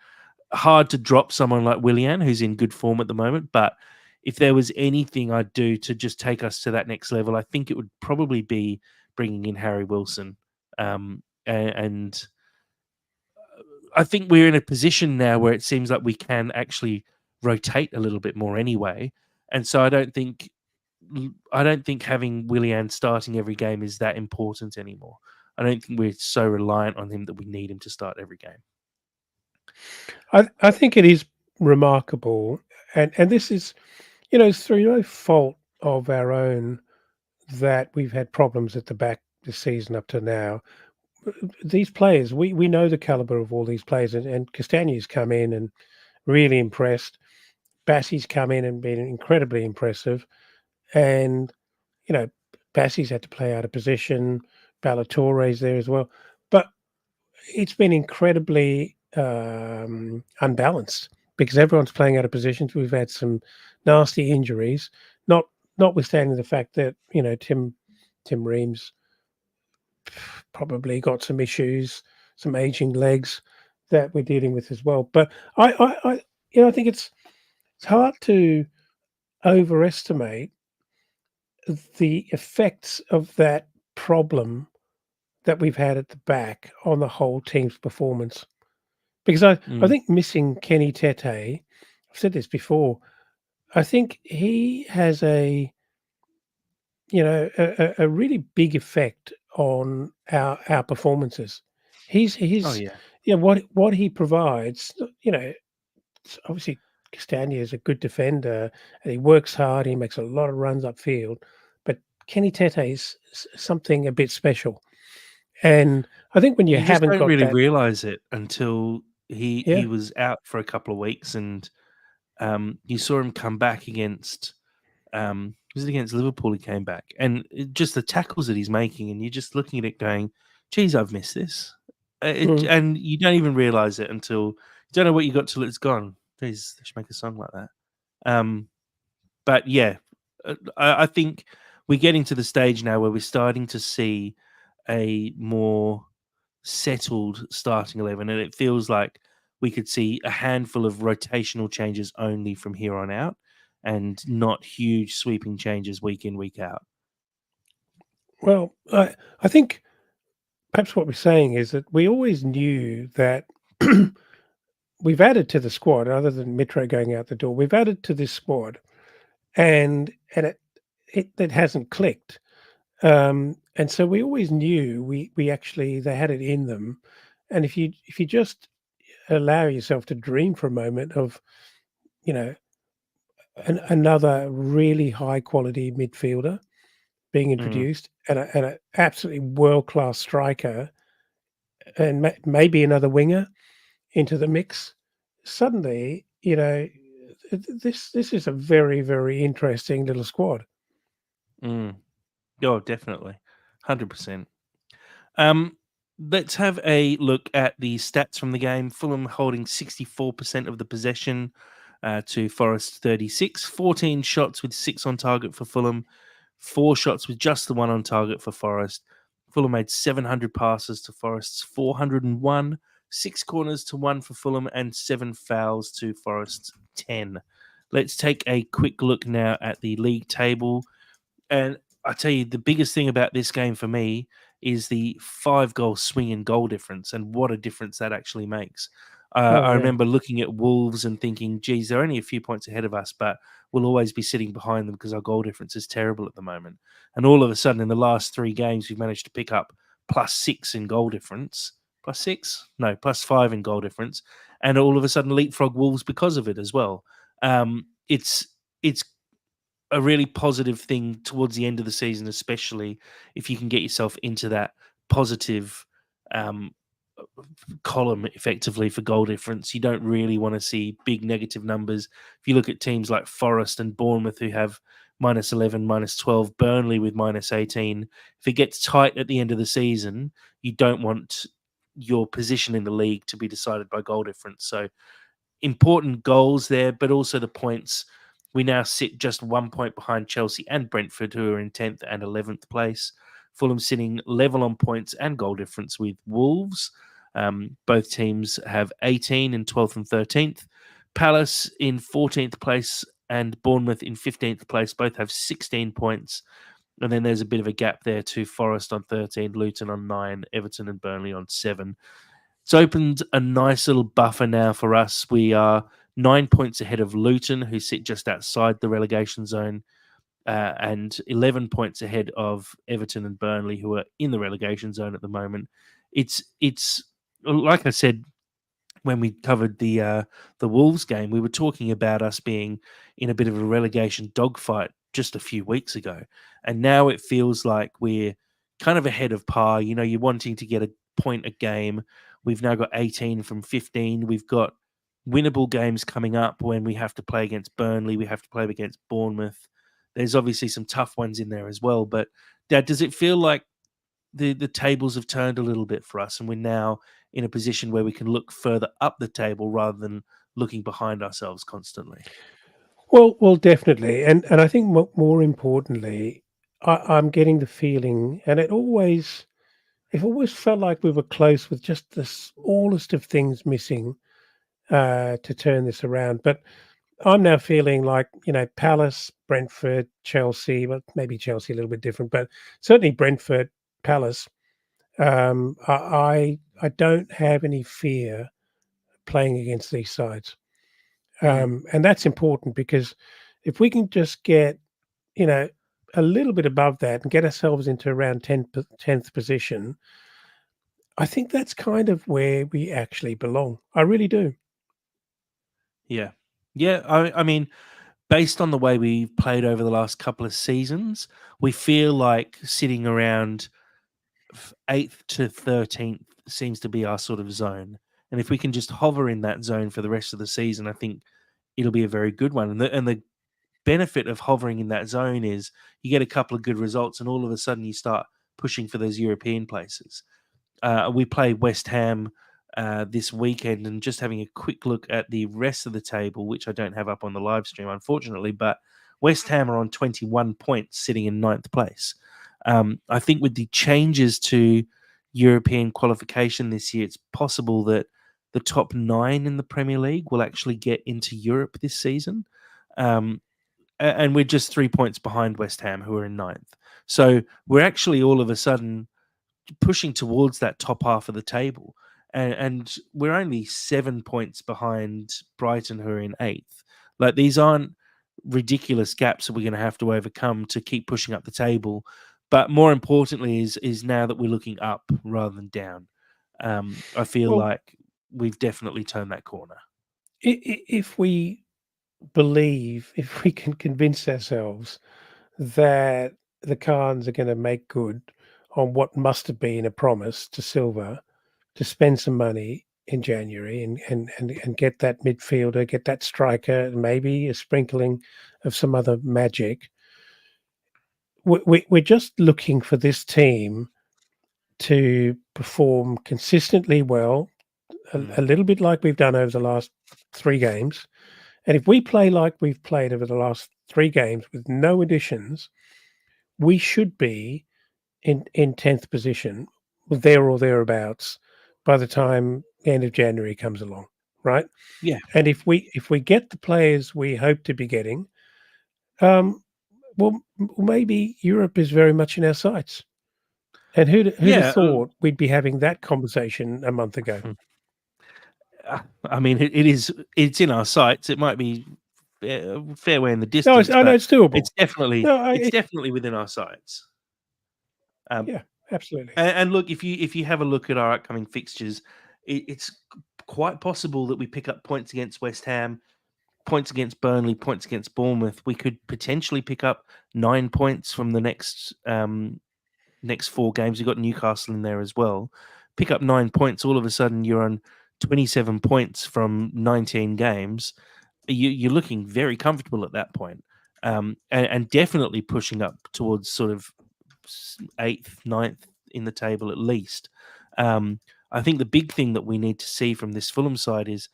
Hard to drop someone like Willian, who's in good form at the moment, but if there was anything I'd do to just take us to that next level, I think it would probably be bringing in Harry Wilson. And I think we're in a position now where it seems like we can actually rotate a little bit more anyway. And so I don't think having Willian starting every game is that important anymore. I don't think we're so reliant on him that we need him to start every game. I think it is remarkable, and this is, it's through no fault of our own that we've had problems at the back this season up to now. These players, we know the caliber of all these players, and Castagne's come in and really impressed. Bassey's come in and been incredibly impressive, and you know, Bassey's had to play out of position. Ballatore's there as well, but it's been incredibly unbalanced because everyone's playing out of positions. We've had some nasty injuries, not notwithstanding the fact that Tim Reams probably got some issues, some aging legs that we're dealing with as well. But I think it's hard to overestimate the effects of that problem that we've had at the back on the whole team's performance. Because I Mm. think missing Kenny Tete, I've said this before, I think he has a really big effect on our performances. Oh He's yeah. what he provides, obviously Castagna is a good defender and he works hard, he makes a lot of runs upfield, but Kenny Tete is something a bit special. And I think when you You just haven't don't got really that. realize it until he Yeah. was out for a couple of weeks, and you saw him come back against. Was it against Liverpool? He came back, and just the tackles that he's making, and you're just looking at it, going, "Geez, I've missed this," Mm. and you don't even realize it until you don't know what you got till it's gone. Jeez, they should make a song like that. But yeah, I think we're getting to the stage now where we're starting to see a more settled starting 11, and it feels like we could see a handful of rotational changes only from here on out, and not huge sweeping changes week in, week out. Well, I think perhaps what we're saying is that we always knew that we've added to the squad, other than Mitro going out the door, we've added to this squad, and it hasn't clicked. And so we always knew we actually they had it in them. And if you just allow yourself to dream for a moment of, you know, another really high quality midfielder being Mm, introduced, and a absolutely world class striker, and maybe another winger into the mix, suddenly, this is a very, very interesting little squad. mm. Oh, definitely, 100%. Um, let's have a look at the stats from the game. Fulham holding 64% of the possession to Forest 36. 14 shots with 6 on target for Fulham, 4 shots with just the 1 on target for Forest. Fulham made 700 passes to Forest's 401, 6 corners to 1 for Fulham, and 7 fouls to Forest's 10. Let's take a quick look now at the league table. And I tell you, the biggest thing about this game for me is the 5 goal swing in goal difference, and what a difference that actually makes. Oh I yeah. remember looking at Wolves and thinking, geez, they're only a few points ahead of us, but we'll always be sitting behind them because our goal difference is terrible at the moment. And all of a sudden, in the last 3 games, we've managed to pick up +6 in goal difference. +6? No, +5 in goal difference. And all of a sudden, leapfrog Wolves because of it as well. It's a really positive thing towards the end of the season, especially if you can get yourself into that positive um, column effectively for goal difference. You don't really want to see big negative numbers. If you look at teams like Forest and Bournemouth, who have -11, -12, Burnley with -18, if it gets tight at the end of the season, you don't want your position in the league to be decided by goal difference. So important goals there, but also the points. We now sit just 1 point behind Chelsea and Brentford, who are in 10th and 11th place. Fulham sitting level on points and goal difference with Wolves. Both teams have 18 in 12th and 13th. Palace in 14th place and Bournemouth in 15th place. Both have 16 points. And then there's a bit of a gap there to Forest on 13, Luton on 9, Everton and Burnley on 7. It's opened a nice little buffer now for us. We are 9 points ahead of Luton, who sit just outside the relegation zone, and 11 points ahead of Everton and Burnley, who are in the relegation zone at the moment. It's like I said when we covered the Wolves game, we were talking about us being in a bit of a relegation dogfight just a few weeks ago, and now it feels like we're kind of ahead of par. You know, you're wanting to get a point a game. We've now got 18 from 15. We've got winnable games coming up when we have to play against Burnley. We have to play against Bournemouth. There's obviously some tough ones in there as well. But Dad, does it feel like the tables have turned a little bit for us, and we're now in a position where we can look further up the table rather than looking behind ourselves constantly? Well, definitely, and I think more importantly, I'm getting the feeling, and it always felt like we were close with just the smallest of things missing to turn this around. But I'm now feeling like, Palace, Brentford, Chelsea, well, maybe Chelsea a little bit different, but certainly Brentford, Palace. I don't have any fear playing against these sides. Mm, And that's important because if we can just get, you know, a little bit above that and get ourselves into around 10th position, I think that's kind of where we actually belong. I really do. yeah. Yeah, I mean, based on the way we've played over the last couple of seasons, we feel like sitting around 8th to 13th seems to be our sort of zone. And if we can just hover in that zone for the rest of the season, I think it'll be a very good one. And the benefit of hovering in that zone is you get a couple of good results, and all of a sudden you start pushing for those European places. We play West Ham this weekend, and just having a quick look at the rest of the table, which I don't have up on the live stream, unfortunately, but West Ham are on 21 points, sitting in ninth place. I think with the changes to European qualification this year, it's possible that the top 9 in the Premier League will actually get into Europe this season. And we're just 3 points behind West Ham, who are in ninth. So we're actually all of a sudden pushing towards that top half of the table. And we're only 7 points behind Brighton, who are in eighth. Like, these aren't ridiculous gaps that we're going to have to overcome to keep pushing up the table. But more importantly is now that we're looking up rather than down. I feel Well, like we've definitely turned that corner. if we believe, if we can convince ourselves that the Khans are going to make good on what must have been a promise to Silva to spend some money in January and get that midfielder, get that striker, maybe a sprinkling of some other magic. We're just looking for this team to perform consistently well, a little bit like we've done over the last 3 games. And if we play like we've played over the last 3 games with no additions, we should be in 10th position, there or thereabouts, by the time the end of January comes along, right? Yeah. And if we get the players we hope to be getting, um, well, maybe Europe is very much in our sights. And who'd have Yeah. thought we'd be having that conversation a month ago? I mean, it's in our sights. It might be a fair way in the No, distance, I know but it's doable. it's definitely No, it's definitely within our sights. yeah, absolutely. And look, if you have a look at our upcoming fixtures, it's quite possible that we pick up points against West Ham, points against Burnley, points against Bournemouth. We could potentially pick up 9 points from the next 4 games. You've got Newcastle in there as well. Pick up 9 points. All of a sudden, you're on 27 points from 19 games. You're looking very comfortable at that point, and definitely pushing up towards sort of 8th, 9th in the table at least. I think the big thing that we need to see from this Fulham side is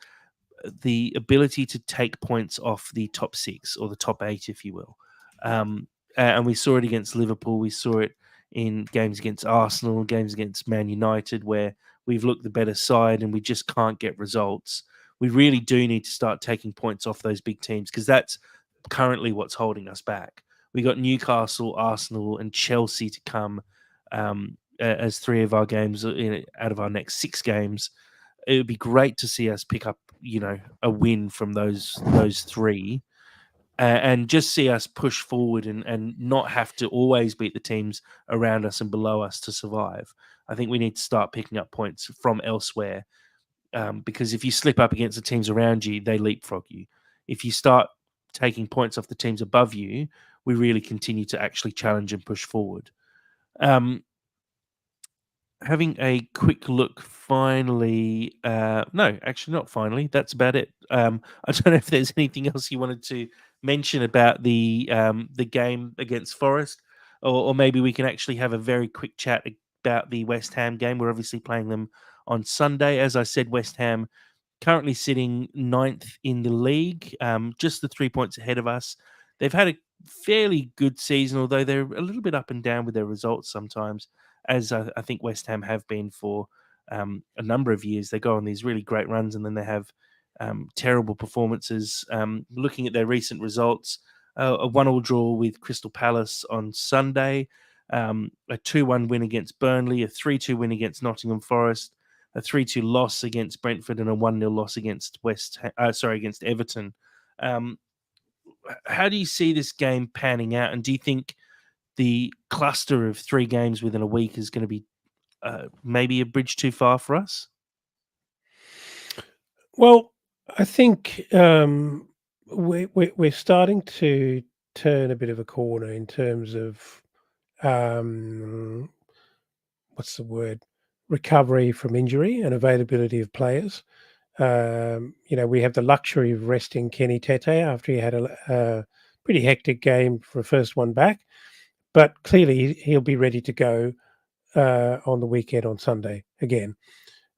the ability to take points off the top 6 or the top 8, if you will. And we saw it against Liverpool. We saw it in games against Arsenal, games against Man United, where we've looked the better side and we just can't get results. We really do need to start taking points off those big teams, because that's currently what's holding us back. We got Newcastle, Arsenal, and Chelsea to come as 3 of our games out of our next 6 games. It would be great to see us pick up, a win from those 3, and just see us push forward and not have to always beat the teams around us and below us to survive. I think we need to start picking up points from elsewhere, because if you slip up against the teams around you, they leapfrog you. If you start taking points off the teams above you, we really continue to actually challenge and push forward. Having a quick look finally, no, actually not finally, that's about it. I don't know if there's anything else you wanted to mention about the game against Forest, or maybe we can actually have a very quick chat about the West Ham game. We're obviously playing them on Sunday. As I said, West Ham currently sitting 9th in the league, just the 3 points ahead of us. They've had a fairly good season, although they're a little bit up and down with their results sometimes, as I think West Ham have been for a number of years. They go on these really great runs and then they have terrible performances. Looking at their recent results, a 1-1 draw with Crystal Palace on Sunday, a 2-1 win against Burnley, a 3-2 win against Nottingham Forest, a 3-2 loss against Brentford, and a 1-0 loss against against Everton. How do you see this game panning out? And do you think the cluster of 3 games within a week is going to be maybe a bridge too far for us? Well, I think we're starting to turn a bit of a corner in terms of what's the word, recovery from injury and availability of players. We have the luxury of resting Kenny Tete after he had a pretty hectic game for a first one back, but clearly he'll be ready to go on the weekend on Sunday again.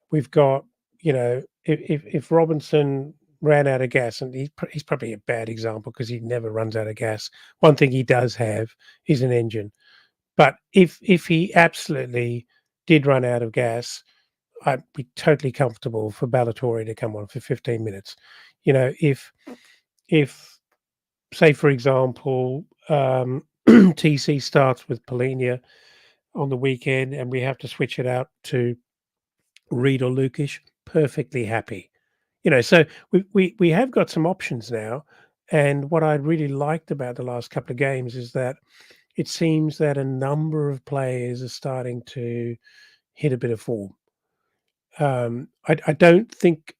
We've got if Robinson ran out of gas, and he's probably a bad example because he never runs out of gas. One thing he does have is an engine. But if he absolutely did run out of gas, I'd be totally comfortable for Balatori to come on for 15 minutes. If say for example, TC starts with Polinia on the weekend and we have to switch it out to Reed or Lukish, perfectly happy. So we have got some options now. And what I really liked about the last couple of games is that it seems that a number of players are starting to hit a bit of form. I don't think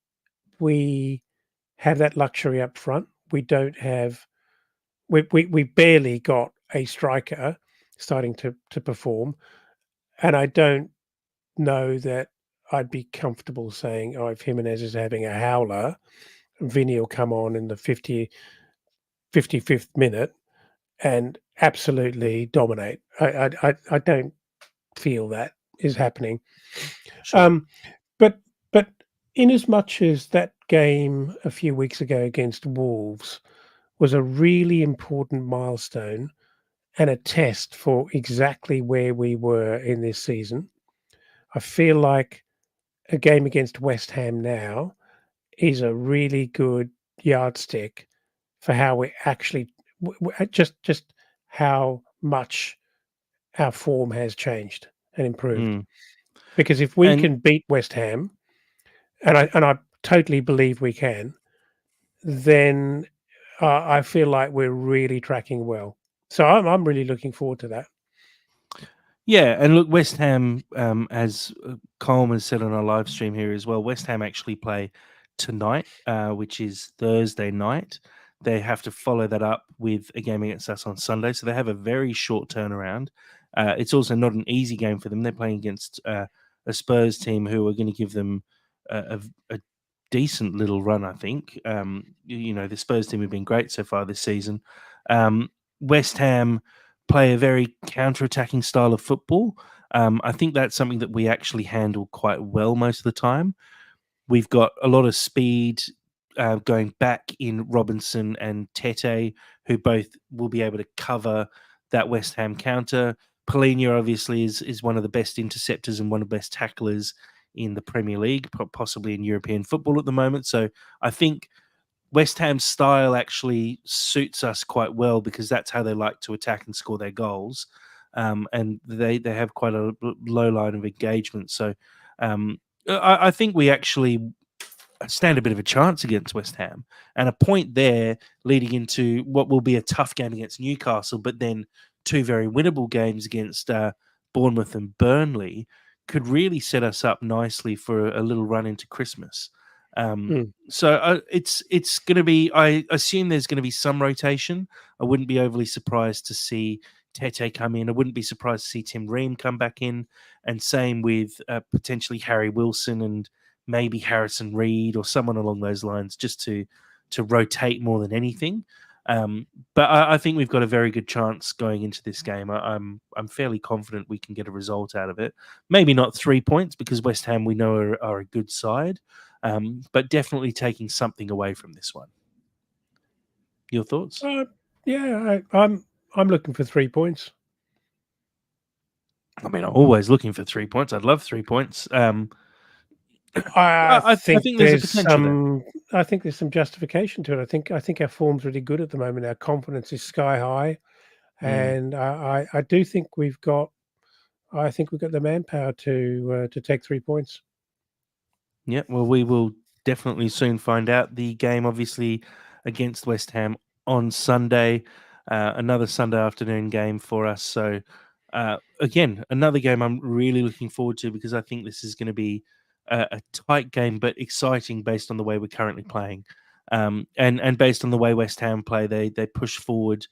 we have that luxury up front. We don't have we barely got a striker starting to perform, and I don't know that I'd be comfortable saying, "Oh, if Jimenez is having a howler, Vinny will come on in the 55th minute and absolutely dominate." I don't feel that is happening. Sure. But but in as much as that game a few weeks ago against Wolves was a really important milestone and a test for exactly where we were in this season, I feel like a game against West Ham now is a really good yardstick for how we actually just how much our form has changed and improved. Mm. Because if we And can beat West Ham, and I totally believe we can, then I feel like we're really tracking well. So I'm really looking forward to that. yeah, and look, West Ham, as Coleman said on our live stream here as well, West Ham actually play tonight, which is Thursday night. They have to follow that up with a game against us on Sunday, so they have a very short turnaround. It's also not an easy game for them. They're playing against a Spurs team who are going to give them a decent little run, I think. The Spurs team have been great so far this season. West Ham play a very counter-attacking style of football. I think that's something that we actually handle quite well most of the time. We've got a lot of speed going back in Robinson and Tete, who both will be able to cover that West Ham counter. Polina obviously is one of the best interceptors and one of the best tacklers in the Premier League, possibly in European football at the moment. So I think West Ham's style actually suits us quite well because that's how they like to attack and score their goals. And they have quite a low line of engagement. So I think we actually stand a bit of a chance against West Ham. And a point there leading into what will be a tough game against Newcastle, but then two very winnable games against Bournemouth and Burnley could really set us up nicely for a little run into Christmas. Mm. So it's going to be. I assume there's going to be some rotation. I wouldn't be overly surprised to see Tete come in. I wouldn't be surprised to see Tim Ream come back in, and same with potentially Harry Wilson and maybe Harrison Reed or someone along those lines, just to rotate more than anything. But I think we've got a very good chance going into this game. I'm fairly confident we can get a result out of it. Maybe not 3 points because West Ham we know are a good side, but definitely taking something away from this one. Your thoughts? Yeah, I'm looking for 3 points. I mean, I'm always looking for 3 points. I'd love 3 points. I I think think there's a there's potential there. I think there's some justification to it. I think our form's really good at the moment. Our confidence is sky high, Mm. and I do think we've got the manpower to take 3 points. Yeah, well, we will definitely soon find out. The game, obviously, against West Ham on Sunday, another Sunday afternoon game for us. So, again, another game I'm really looking forward to because I think this is going to be a tight game, but exciting based on the way we're currently playing, and based on the way West Ham play. They push forward.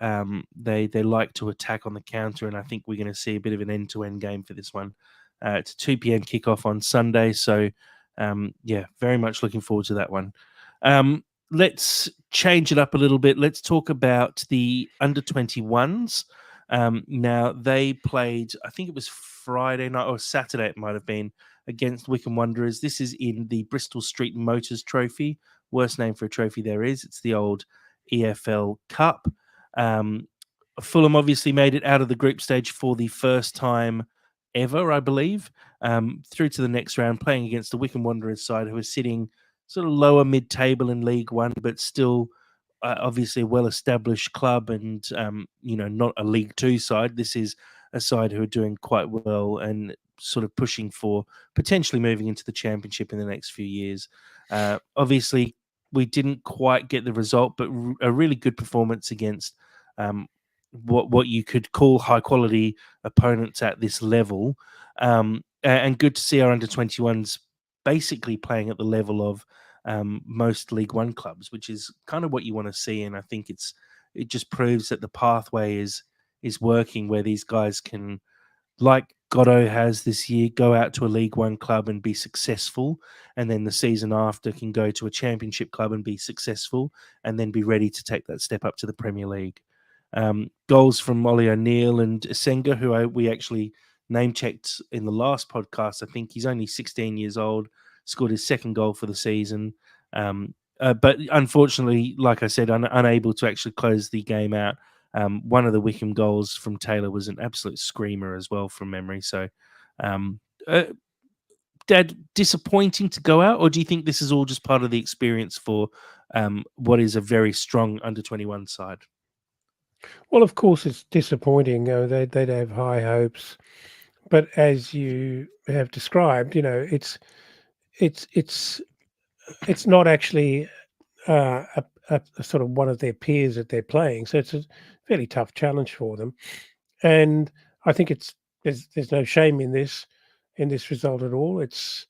They like to attack on the counter, and I think we're going to see a bit of an end-to-end game for this one. It's a 2 p.m. kickoff on Sunday, so yeah, very much looking forward to that one. Let's change it up a little bit. Let's talk about the under 21s. Now, they played, I think it was Friday night or Saturday, it might have been, against Wycombe Wanderers. This is in the Bristol Street Motors Trophy. Worst name for a trophy there is. It's the old EFL Cup. Um, Fulham obviously made it out of the group stage for the first time ever, I believe, through to the next round, playing against the Wycombe Wanderers side, who are sitting sort of lower mid-table in League One, but still obviously a well-established club and, not a League Two side. This is a side who are doing quite well and sort of pushing for potentially moving into the Championship in the next few years. Obviously, we didn't quite get the result, but a really good performance against what you could call high-quality opponents at this level. And good to see our under-21s basically playing at the level of most League One clubs, which is kind of what you want to see. And I think it just proves that the pathway is working, where these guys can, like Goddo has this year, go out to a League One club and be successful, and then the season after can go to a Championship club and be successful, and then be ready to take that step up to the Premier League. Goals from Molly O'Neill and Senga, who we actually name checked in the last podcast. I think he's only 16 years old, scored his second goal for the season. But unfortunately, like I said, unable to actually close the game out. One of the Wycombe goals from Taylor was an absolute screamer as well from memory. So, Dad, disappointing to go out, or do you think this is all just part of the experience for what is a very strong under-21 side? Well, of course, it's disappointing. They'd have high hopes, but as you have described, it's it's not actually a sort of one of their peers that they're playing, so it's a fairly tough challenge for them. And I think there's no shame in this result at all. It's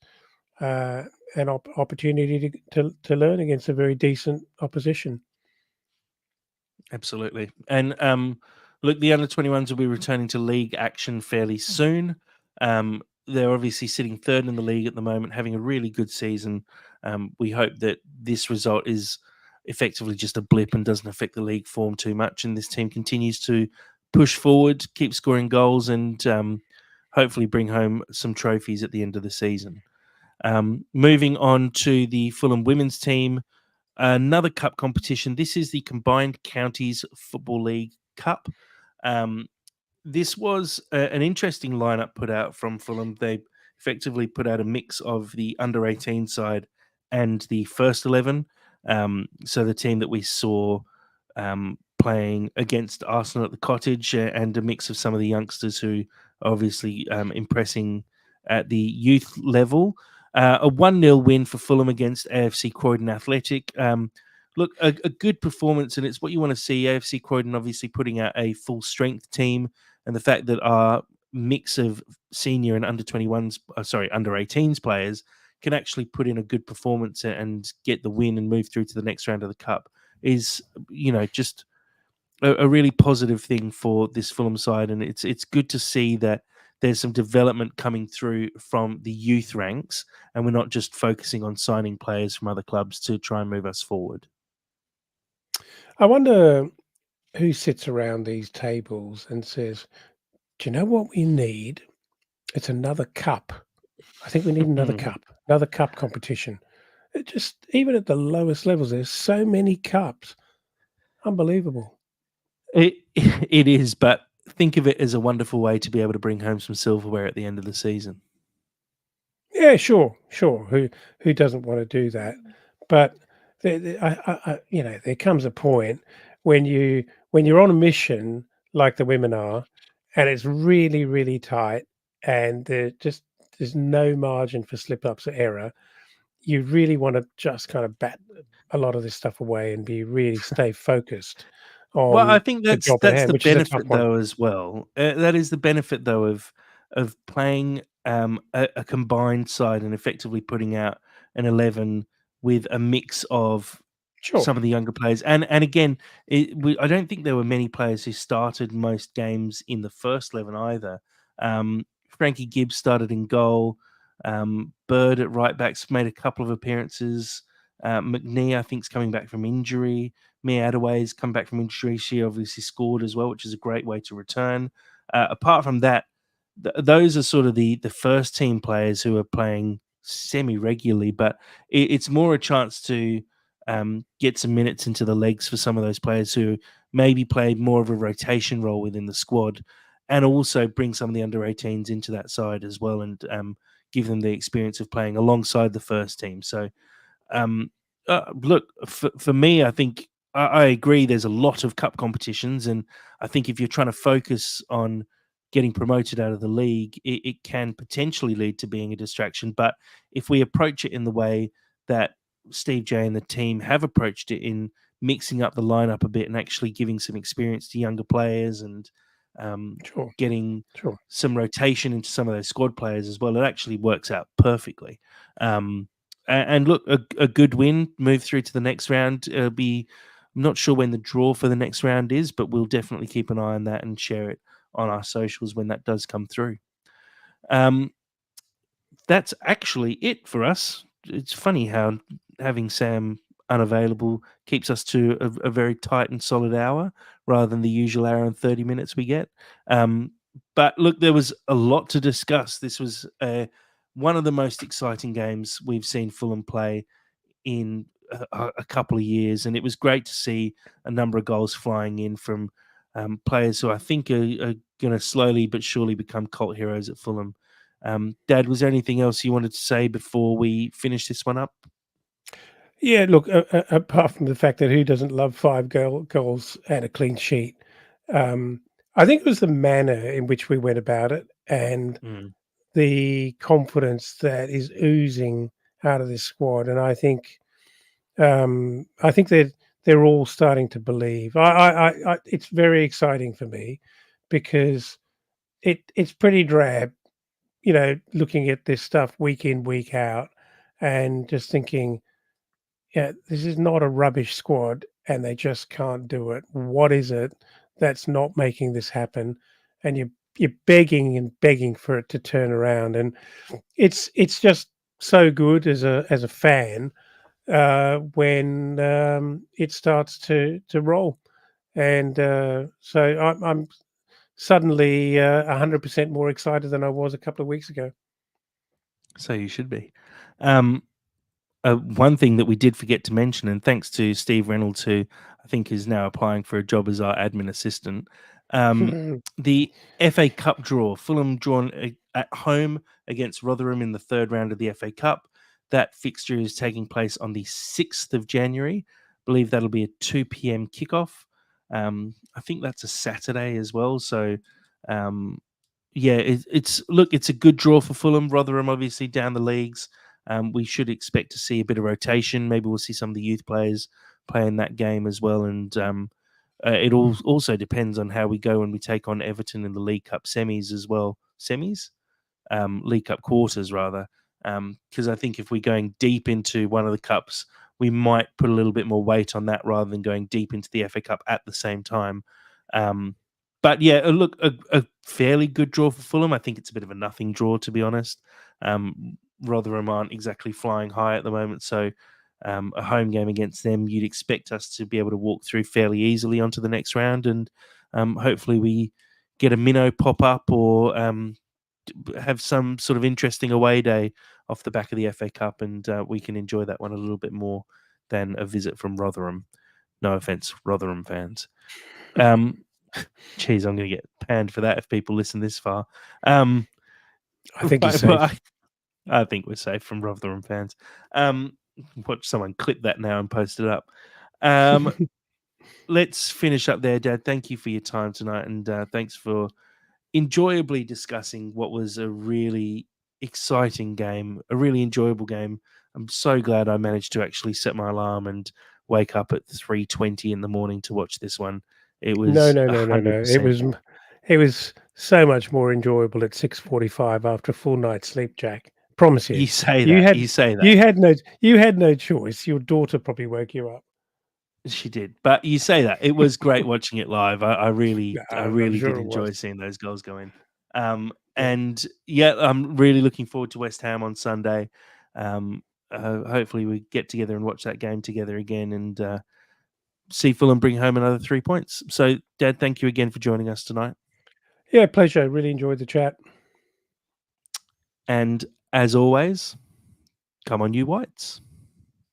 an opportunity to learn against a very decent opposition. Absolutely. And look, the under-21s will be returning to league action fairly soon. They're obviously sitting third in the league at the moment, having a really good season. We hope that this result is effectively just a blip and doesn't affect the league form too much, and this team continues to push forward, keep scoring goals, and hopefully bring home some trophies at the end of the season. Moving on to the Fulham women's team, another cup competition. This is the Combined Counties Football League Cup. This was an interesting lineup put out from Fulham. They effectively put out a mix of the under 18 side and the first 11. So the team that we saw playing against Arsenal at the Cottage, and a mix of some of the youngsters who are obviously impressing at the youth level. A 1-0 win for Fulham against AFC Croydon Athletic. Look, a good performance, and it's what you want to see. AFC Croydon obviously putting out a full strength team, and the fact that our mix of senior and under 21s, under 18s players can actually put in a good performance and get the win and move through to the next round of the cup is, just a really positive thing for this Fulham side. And it's good to see that there's some development coming through from the youth ranks, and we're not just focusing on signing players from other clubs to try and move us forward. I wonder who sits around these tables and says, "Do you know what we need? It's another cup. I think we need another cup competition." It just even at the lowest levels, there's so many cups. Unbelievable. It is, but think of it as a wonderful way to be able to bring home some silverware at the end of the season. Yeah, sure. Who doesn't want to do that? But there comes a point when you're on a mission like the women are, and it's really really tight, and there's no margin for slip ups or error. You really want to just kind of bat a lot of this stuff away and be really stay focused Well, I on think the that's job at that's hand, the which is a tough benefit one. though as well. That is the benefit though of playing a combined side and effectively putting out an 11 with a mix of Sure. some of the younger players. And again, I don't think there were many players who started most games in the first 11 either. Frankie Gibbs started in goal. Bird at right backs made a couple of appearances. McNee, I think, is coming back from injury. Mia Adaway's come back from injury. She obviously scored as well, which is a great way to return. Apart from that, those are sort of the first team players who are playing semi regularly, but it's more a chance to get some minutes into the legs for some of those players who maybe played more of a rotation role within the squad, and also bring some of the under 18s into that side as well, and give them the experience of playing alongside the first team. So um, look, for me, I think I agree. There's a lot of cup competitions, and I think if you're trying to focus on getting promoted out of the league, it can potentially lead to being a distraction. But if we approach it in the way that Steve J and the team have approached it, in mixing up the lineup a bit and actually giving some experience to younger players, and um, Sure, getting sure. some rotation into some of those squad players as well, it actually works out perfectly. Um, and look, a good win, move through to the next round. I'm not sure when the draw for the next round is, but we'll definitely keep an eye on that and share it on our socials when that does come through. Um, that's actually it for us. It's funny how having Sam unavailable keeps us to a very tight and solid hour rather than the usual hour and 30 minutes we get. But look, there was a lot to discuss. This was one of the most exciting games we've seen Fulham play in a couple of years, and it was great to see a number of goals flying in from players who I think are going to slowly but surely become cult heroes at Fulham. Dad, was there anything else you wanted to say before we finish this one up? Yeah, look, apart from the fact that who doesn't love goals and a clean sheet, um, I think it was the manner in which we went about it and Mm. the confidence that is oozing out of this squad. And I think that they're all starting to believe. It's very exciting for me because it's pretty drab, looking at this stuff week in, week out, and just thinking, yeah, this is not a rubbish squad, and they just can't do it. What is it that's not making this happen? And you're begging and begging for it to turn around, and it's just so good as a fan when it starts to roll. And so I'm suddenly 100% more excited than I was a couple of weeks ago. So you should be. Um, one thing that we did forget to mention, and thanks to Steve Reynolds, who I think is now applying for a job as our admin assistant, the FA Cup draw. Fulham drawn at home against Rotherham in the third round of the FA Cup. That fixture is taking place on the 6th of January. I believe that'll be a 2 p.m. kickoff. I think that's a Saturday as well. So, um, yeah, it's a good draw for Fulham. Rotherham obviously down the leagues. We should expect to see a bit of rotation. Maybe we'll see some of the youth players play in that game as well. And it also depends on how we go when we take on Everton in the League Cup semis as well. Semis? League Cup quarters, rather. Because I think if we're going deep into one of the cups, we might put a little bit more weight on that rather than going deep into the FA Cup at the same time. Um, but yeah, look, a fairly good draw for Fulham. I think it's a bit of a nothing draw, to be honest. Rotherham aren't exactly flying high at the moment, so a home game against them, you'd expect us to be able to walk through fairly easily onto the next round, and hopefully we get a minnow pop up, or have some sort of interesting away day off the back of the FA Cup, and we can enjoy that one a little bit more than a visit from Rotherham. No offense, Rotherham fans. Geez, I'm going to get panned for that if people listen this far. I think you're But safe. I think we're safe from Rotherham fans. Watch someone clip that now and post it up. Let's finish up there, Dad. Thank you for your time tonight, and thanks for enjoyably discussing what was a really exciting game, a really enjoyable game. I'm so glad I managed to actually set my alarm and wake up at 3:20 in the morning to watch this one. It No, was no, no, no, no. It 100%. was it was so much more enjoyable at 6:45 after a full night's sleep, Jack. Promise you. You say You that. You had say that. you had no choice. Your daughter probably woke you up. She did, but you say that. It was great watching it live. Yeah, I I'm really did sure it was. enjoy seeing those goals go in. Yeah. And yeah, I'm really looking forward to West Ham on Sunday. Um, hopefully we get together and watch that game together again and see Fulham bring home another 3 points. So, Dad, thank you again for joining us tonight. Yeah, pleasure. Really enjoyed the chat. And as always, come on, you Whites.